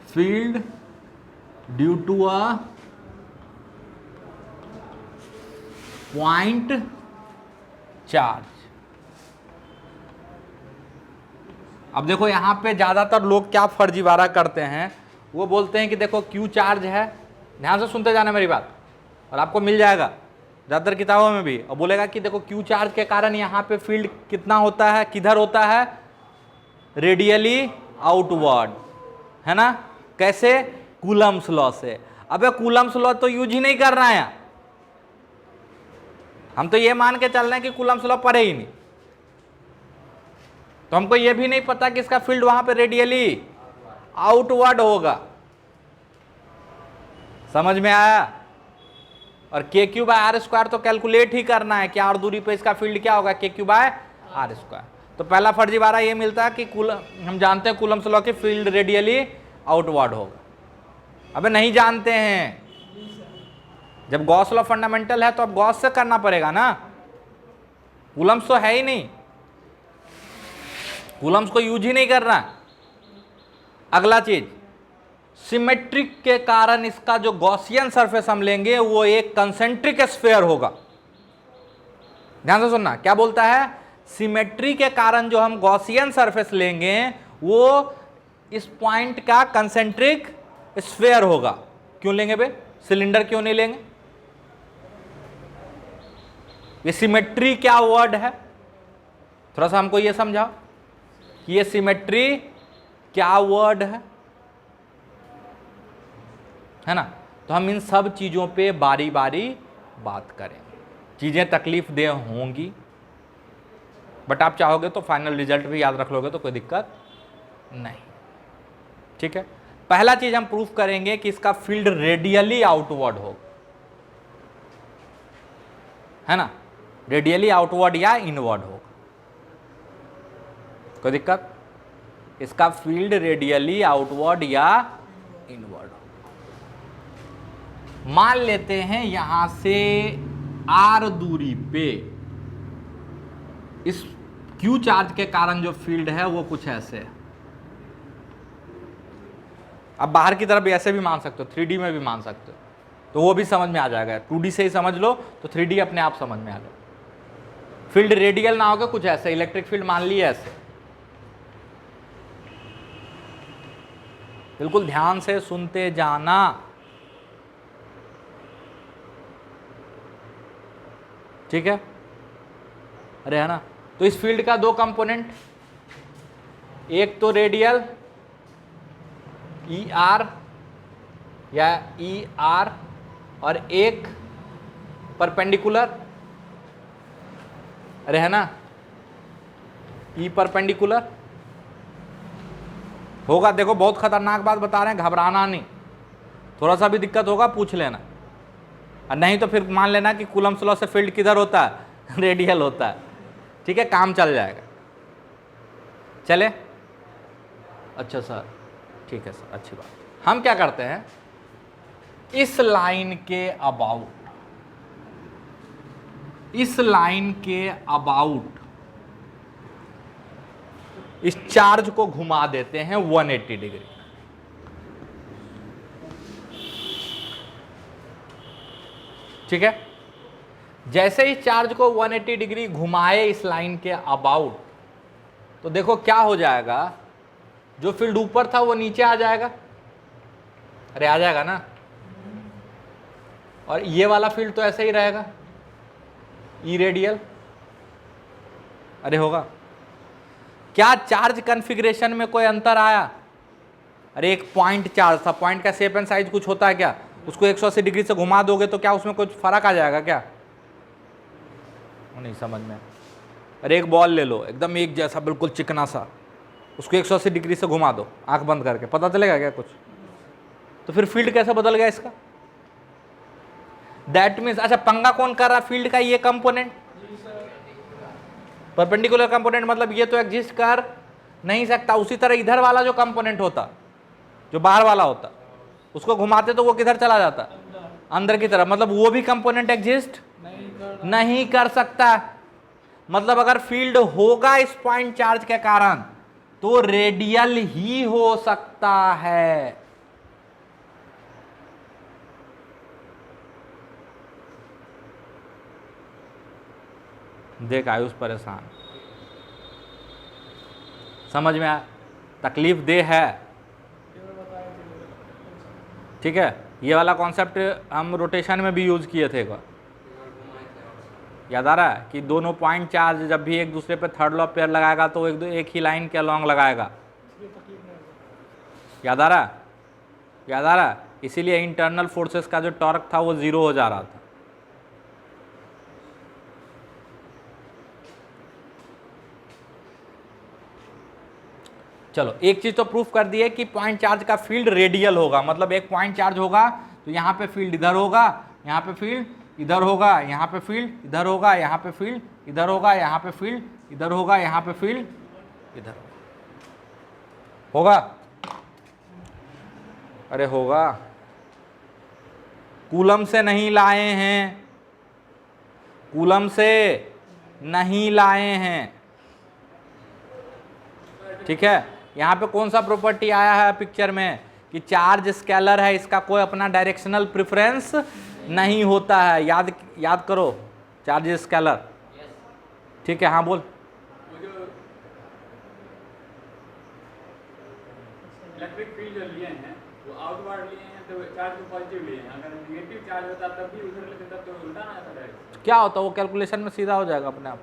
field due to a point charge. अब देखो यहां पे ज्यादातर लोग क्या फर्जीवाड़ा करते हैं, वो बोलते हैं कि देखो Q चार्ज है, ध्यान से सुनते जाना मेरी बात, और आपको मिल जाएगा ज़्यादातर किताबों में भी, और बोलेगा कि देखो Q चार्ज के कारण यहाँ पे फील्ड कितना होता है, किधर होता है? रेडियली आउटवर्ड, है ना। कैसे? कूलम्स लॉ से। अबे कूलम्स लॉ तो यूज ही नहीं कर रहा है, हम तो ये मान के चल रहे हैं कि कूलम्स लॉ पढ़े ही नहीं, तो हमको ये भी नहीं पता कि इसका फील्ड वहां पे रेडियली आउटवर्ड होगा। समझ में आया? और KQ/R² तो कैलकुलेट ही करना है कि R दूरी पे इसका फील्ड क्या होगा, KQ/R²। तो पहला फर्जीवाड़ा ये मिलता है कि हम जानते हैं कूलम्स लॉ की फील्ड रेडियली आउटवर्ड होगा। अबे नहीं जानते हैं, जब गॉस लॉ फंडामेंटल है तो अब गॉस से करना पड़ेगा ना, कूलम्स तो है ही नहीं, कूलम्स को यूज ही नहीं कर रहा। अगला चीज, सिमेट्रिक के कारण इसका जो गॉसियन सरफेस हम लेंगे वो एक कंसेंट्रिक स्फीयर होगा। ध्यान से सुनना, क्या बोलता है? सिमेट्री के कारण जो हम गॉसियन सरफेस लेंगे वो इस पॉइंट का कंसेंट्रिक स्फीयर होगा। क्यों लेंगे बे? सिलेंडर क्यों नहीं लेंगे? ये सिमेट्री क्या वर्ड है, थोड़ा सा हमको ये समझाओ कि ये सिमेट्री क्या वर्ड है ना। तो हम इन सब चीजों पे बारी बारी बात करेंगे, चीज़ें तकलीफ दे होंगी, बट आप चाहोगे तो फाइनल रिजल्ट भी याद रख लोगे तो कोई दिक्कत नहीं। ठीक है, पहला चीज हम प्रूफ करेंगे कि इसका फील्ड रेडियली आउटवर्ड हो, है ना, रेडियली आउटवर्ड या इनवर्ड हो, कोई दिक्कत? इसका फील्ड रेडियली आउटवर्ड या इनवर्ड हो। मान लेते हैं यहां से r दूरी पे इस q चार्ज के कारण जो फील्ड है वो कुछ ऐसे है। अब बाहर की तरफ भी ऐसे भी मान सकते हो, 3D में भी मान सकते हो, तो वो भी समझ में आ जाएगा। 2D से ही समझ लो तो 3D अपने आप समझ में आ जाएगा। फील्ड रेडियल ना होगा कुछ ऐसे, इलेक्ट्रिक फील्ड मान लिए ऐसे, बिल्कुल ध्यान से सुनते जाना। ठीक है, अरे है ना। तो इस फील्ड का दो कंपोनेंट, एक तो रेडियल ER या ER और एक परपेंडिकुलर, अरे है ना, E परपेंडिकुलर होगा। देखो बहुत खतरनाक बात बता रहे हैं, घबराना नहीं, थोड़ा सा भी दिक्कत होगा पूछ लेना, और नहीं तो फिर मान लेना कि कूलम्स लॉ से फील्ड किधर होता है, रेडियल होता है। ठीक है, काम चल जाएगा। चले, अच्छा सर, ठीक है सर, अच्छी बात। हम क्या करते हैं, इस लाइन के अबाउट, इस लाइन के अबाउट इस चार्ज को घुमा देते हैं 180 डिग्री। ठीक है, जैसे ही चार्ज को 180 डिग्री घुमाए इस लाइन के अबाउट, तो देखो क्या हो जाएगा, जो फील्ड ऊपर था वो नीचे आ जाएगा, अरे आ जाएगा ना, और ये वाला फील्ड तो ऐसे ही रहेगा, ई रेडियल, अरे होगा। क्या चार्ज कॉन्फ़िगरेशन में कोई अंतर आया? अरे एक पॉइंट चार्ज था, पॉइंट का शेप एंड साइज कुछ होता है क्या? उसको 180 डिग्री से घुमा दोगे तो क्या उसमें कुछ फर्क आ जाएगा क्या? नहीं समझ में। अरे एक बॉल ले लो, एकदम एक जैसा बिल्कुल चिकना सा, उसको 180 डिग्री से घुमा दो आंख बंद करके, पता चलेगा क्या कुछ? तो फिर फील्ड कैसे बदल गया इसका? दैट मीन्स, अच्छा पंगा कौन कर रहा फील्ड का? ये कंपोनेंट परपेंडिकुलर कंपोनेंट, मतलब ये तो एग्जिस्ट कर नहीं सकता। उसी तरह इधर वाला जो कंपोनेंट होता, जो बाहर वाला होता, उसको घुमाते तो वो किधर चला जाता? अंदर की तरफ, मतलब वो भी कंपोनेंट एग्जिस्ट नहीं कर सकता। मतलब अगर फील्ड होगा इस पॉइंट चार्ज के कारण तो रेडियल ही हो सकता है। देख आयुष परेशान, समझ में आया? तकलीफ दे है। ठीक है, ये वाला कॉन्सेप्ट हम रोटेशन में भी यूज किए थे एक बार, याद आ रहा है कि दोनों पॉइंट चार्ज जब भी एक दूसरे पे थर्ड लॉ पेयर लगाएगा तो एक ही लाइन के अलॉन्ग लगाएगा। याद आ रहा है? याद आ रहा है? इसीलिए इंटरनल फोर्सेस का जो टॉर्क था वो 0 हो जा रहा था। चलो एक चीज तो प्रूफ कर दी है कि पॉइंट चार्ज का फील्ड रेडियल होगा, मतलब एक पॉइंट चार्ज होगा तो यहाँ पे फील्ड इधर होगा, यहाँ पे फील्ड इधर होगा, यहाँ पे फील्ड इधर होगा, यहाँ पे फील्ड इधर होगा, यहाँ पे फील्ड इधर होगा, यहाँ पे फील्ड इधर होगा। अरे होगा, कूलम से नहीं लाए हैं, कूलम से नहीं लाए हैं। ठीक है, यहाँ पे कौन सा प्रॉपर्टी आया है पिक्चर में कि चार्ज स्केलर है, इसका कोई अपना डायरेक्शनल प्रेफरेंस नहीं होता है। याद करो, चार्ज स्केलर। ठीक है, हाँ बोल। इलेक्ट्रिक फील्ड जो लिए हैं वो आउटवर्ड लिए हैं, तो चार्ज को पॉजिटिव लिए हैं। अगर नेगेटिव चार्ज होता तब भी उधर लेते तब तो उल्टा ना आता डायरेक्शन। क्या होता है वो कैलकुलेशन में सीधा हो जाएगा अपने आप,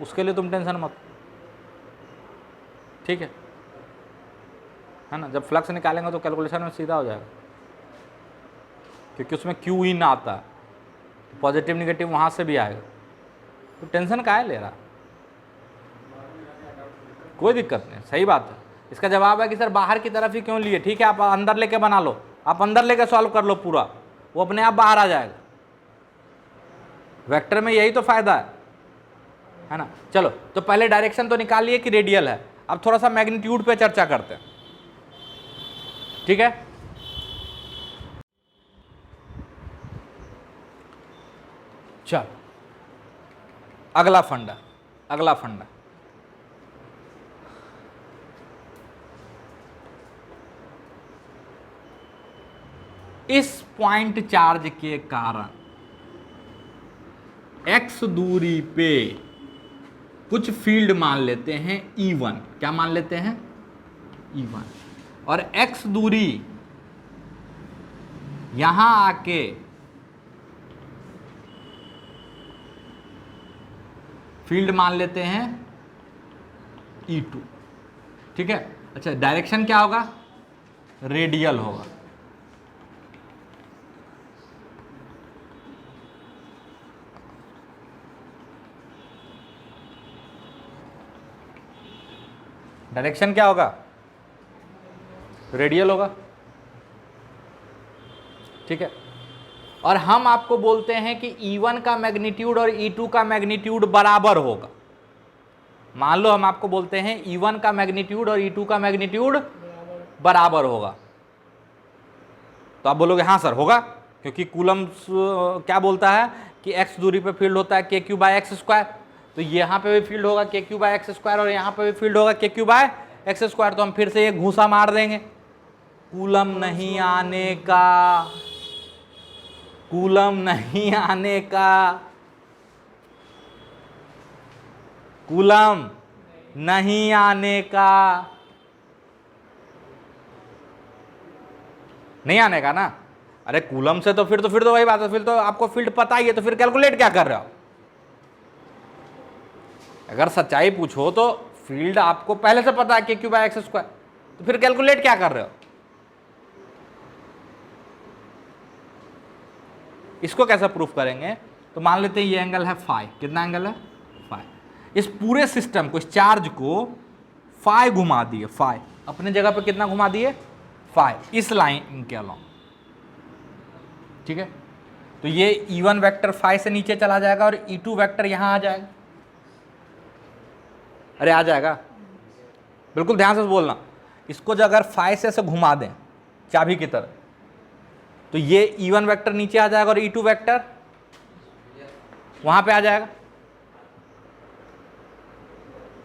उसके लिए तुम टेंशन मत। ठीक है ना, जब फ्लक्स निकालेंगे तो कैलकुलेशन में सीधा हो जाएगा, क्योंकि उसमें क्यू इन आता है, पॉजिटिव निगेटिव वहाँ से भी आएगा। तो टेंशन काहे ले रहा, कोई दिक्कत नहीं, सही बात है। इसका जवाब है कि सर बाहर की तरफ ही क्यों लिए, ठीक है आप अंदर लेके बना लो, आप अंदर लेके सॉल्व कर लो पूरा, वो अपने आप बाहर आ जाएगा। वेक्टर में यही तो फायदा है ना। चलो तो पहले डायरेक्शन तो निकाल लिए कि रेडियल है, अब थोड़ा सा मैग्नीट्यूड पे चर्चा करते हैं, ठीक है। चल अगला फंडा, अगला फंडा, इस पॉइंट चार्ज के कारण x दूरी पे कुछ फील्ड मान लेते हैं E1, क्या मान लेते हैं E1, और x दूरी यहां आके फील्ड मान लेते हैं E2, ठीक है। अच्छा डायरेक्शन क्या होगा, रेडियल होगा। डायरेक्शन क्या होगा, रेडियल होगा, ठीक है। और हम आपको बोलते हैं कि E1 का मैग्नीट्यूड और E2 का मैग्नीट्यूड बराबर होगा। मान लो हम आपको बोलते हैं E1 का मैग्नीट्यूड और E2 का मैग्नीट्यूड बराबर होगा, तो आप बोलोगे हाँ सर होगा, क्योंकि कूलम क्या बोलता है कि x दूरी पे फील्ड होता है KQ/x², तो यहाँ पे भी फील्ड होगा KQ/x² और यहाँ पे भी फील्ड होगा KQ/x²। तो हम फिर से ये घूसा मार देंगे, कूलम नहीं आने का, कूलम नहीं आने का, कूलम नहीं आने का, नहीं आने का ना। अरे कूलम से तो फिर तो वही बात है, फिर तो आपको फील्ड पता ही है, तो फिर कैलकुलेट क्या कर रहे हो। अगर सच्चाई पूछो तो फील्ड आपको पहले से पता है KQ/x², तो फिर कैलकुलेट क्या कर रहे हो। इसको कैसे प्रूफ करेंगे, तो मान लेते हैं ये एंगल है फाई, कितना एंगल है फाई, इस पूरे सिस्टम को, इस चार्ज को फाई घुमा दिए, फाई अपने जगह पे कितना घुमा दिए, फाई, इस लाइन के अलॉन्ग, ठीक है। तो ये E1 वेक्टर फाई से नीचे चला जाएगा और E2 वेक्टर यहां आ जाएगा, अरे आ जाएगा, बिल्कुल ध्यान से बोलना। इसको जो अगर फाई से ऐसे घुमा दें चाबी की तरह, तो ये E1 वेक्टर नीचे आ जाएगा और E2 वेक्टर वहां पे आ जाएगा।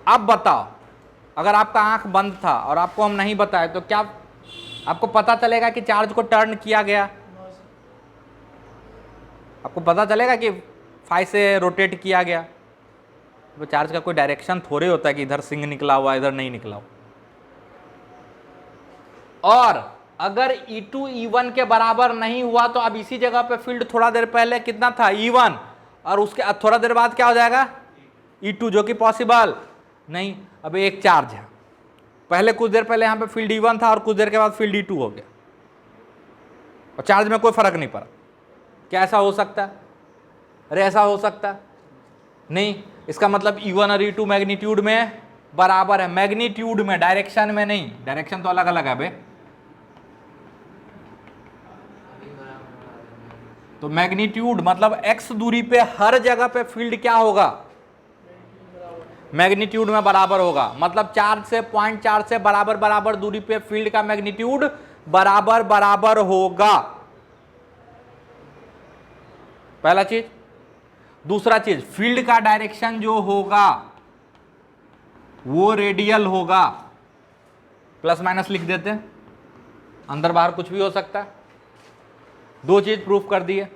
अब बताओ, अगर आपका आंख बंद था और आपको हम नहीं बताए, तो क्या आपको पता चलेगा कि चार्ज को टर्न किया गया, आपको पता चलेगा कि फाई से रोटेट किया गया। तो चार्ज का कोई डायरेक्शन थोड़े होता है कि इधर सिंग निकला हुआ, इधर नहीं निकला हुआ। और अगर E2 E1 के बराबर नहीं हुआ, तो अब इसी जगह पे फील्ड थोड़ा देर पहले कितना था E1, और उसके थोड़ा देर बाद क्या हो जाएगा E2, जो कि पॉसिबल नहीं। अब एक चार्ज है, पहले कुछ देर पहले यहां पे फील्ड E1 था और कुछ देर के बाद फील्ड E2 हो गया, और चार्ज में कोई फर्क नहीं पड़ा। क्या ऐसा हो सकता है, अरे ऐसा हो सकता है नहीं। इसका मतलब E1 और E2 मैग्नीट्यूड में बराबर है, मैग्नीट्यूड में, डायरेक्शन में नहीं, डायरेक्शन तो अलग अलग है बे। तो मैग्नीट्यूड मतलब x दूरी पे हर जगह पे फील्ड क्या होगा, मैग्नीट्यूड में बराबर होगा। मतलब चार्ज से पॉइंट चार्ज से बराबर बराबर दूरी पे फील्ड का मैग्नीट्यूड बराबर बराबर होगा, पहला चीज। दूसरा चीज, फील्ड का डायरेक्शन जो होगा वो रेडियल होगा, प्लस माइनस लिख देते हैं, अंदर बाहर कुछ भी हो सकता है। दो चीज प्रूफ कर दिए।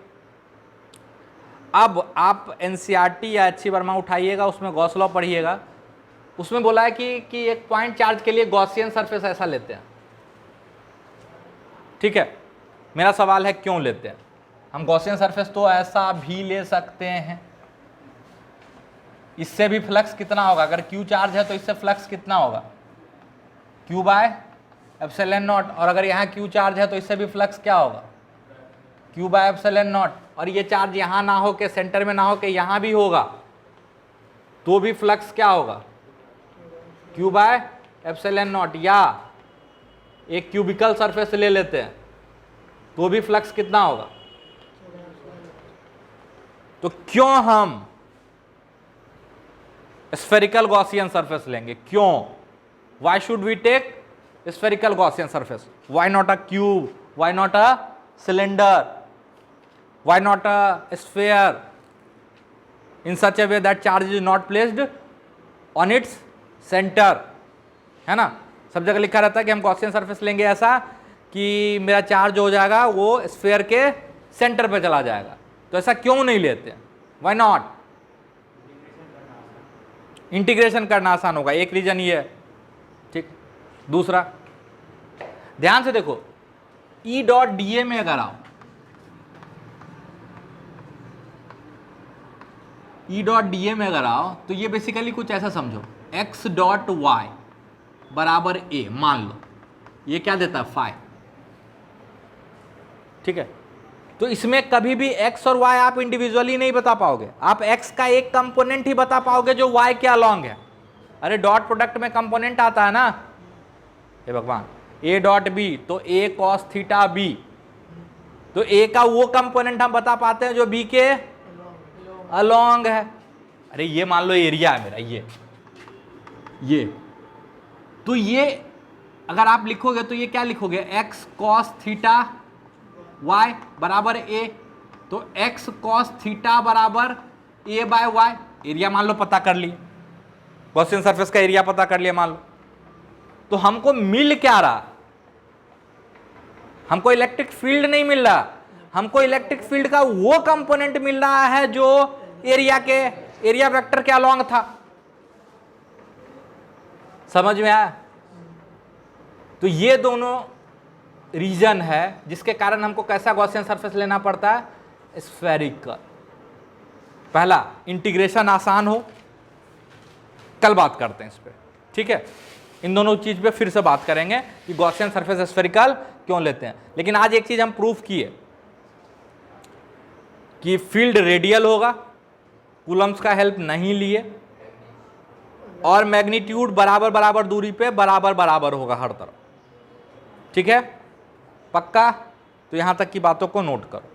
अब आप एनसीईआरटी या अच्छी वर्मा उठाइएगा, उसमें गॉस लॉ पढ़िएगा, उसमें बोला है कि एक पॉइंट चार्ज के लिए गॉसियन सरफेस ऐसा लेते हैं, ठीक है। मेरा सवाल है क्यों लेते हैं हम गॉसियन सरफेस, तो ऐसा भी ले सकते हैं। इससे भी फ्लक्स कितना होगा, अगर Q चार्ज है तो इससे फ्लक्स कितना होगा Q/ε0, और अगर यहाँ Q चार्ज है तो इससे भी फ्लक्स क्या होगा Q/ε0, और ये चार्ज यहाँ ना हो के सेंटर में ना हो के यहाँ भी होगा, तो भी फ्लक्स क्या होगा, Q बाय एप्सिलॉन नॉट। या एक क्यूबिकल सरफेस ले लेते हैं तो भी फ्लक्स कितना होगा। तो क्यों हम स्फेरिकल गॉसियन सरफेस लेंगे, क्यों, why should we take spherical Gaussian surface, why not a cube, why not a cylinder, why not a sphere in such a way that charge is not placed on its centre, है ना। सब जगह लिखा रहता है कि हम Gaussian surface लेंगे ऐसा कि मेरा चार्ज हो जाएगा वो स्फेयर के सेंटर पे चला जाएगा। तो ऐसा क्यों नहीं लेते, व्हाई नॉट, इंटीग्रेशन करना आसान होगा, एक रीजन ये है, ठीक। दूसरा, ध्यान से देखो, ई डॉट डी ए में अगर आओ, ई डॉट डी ए में अगर आओ तो ये बेसिकली कुछ ऐसा समझो, एक्स डॉट वाई बराबर ए, मान लो ये क्या देता है, फाई, ठीक है। तो इसमें कभी भी x और y आप इंडिविजुअली नहीं बता पाओगे, आप x का एक कंपोनेंट ही बता पाओगे जो y के अलोंग है। अरे डॉट प्रोडक्ट में कंपोनेंट आता है ना, हे भगवान, a डॉट बी तो a cos थीटा b, तो a का वो कंपोनेंट हम बता पाते हैं जो b के अलोंग है। अरे ये मान लो एरिया है मेरा, ये तो ये अगर आप लिखोगे तो ये क्या लिखोगे, x cos थीटा y बराबर a, तो x cos थीटा बराबर a बाय y, एरिया मान लो पता कर लिए, गॉसियन सरफेस का एरिया पता कर लिया मान लो। तो हमको मिल क्या रहा, हमको इलेक्ट्रिक फील्ड नहीं मिल रहा, हमको इलेक्ट्रिक फील्ड का वो कंपोनेंट मिल रहा है जो एरिया वेक्टर के अलोंग था। समझ में आया। तो ये दोनों रीजन है जिसके कारण हमको कैसा गॉसियन सरफेस लेना पड़ता है, स्फेरिकल। पहला, इंटीग्रेशन आसान हो, कल बात करते हैं इस पे, ठीक है। इन दोनों चीज पे फिर से बात करेंगे कि गॉसियन सरफेस स्फेरिकल क्यों लेते हैं। लेकिन आज एक चीज हम प्रूफ किए कि फील्ड रेडियल होगा, कूलम्स का हेल्प नहीं लिए, और मैग्नीट्यूड बराबर बराबर दूरी पे बराबर बराबर होगा हर तरफ, ठीक है, पक्का। तो यहां तक की बातों को नोट करो।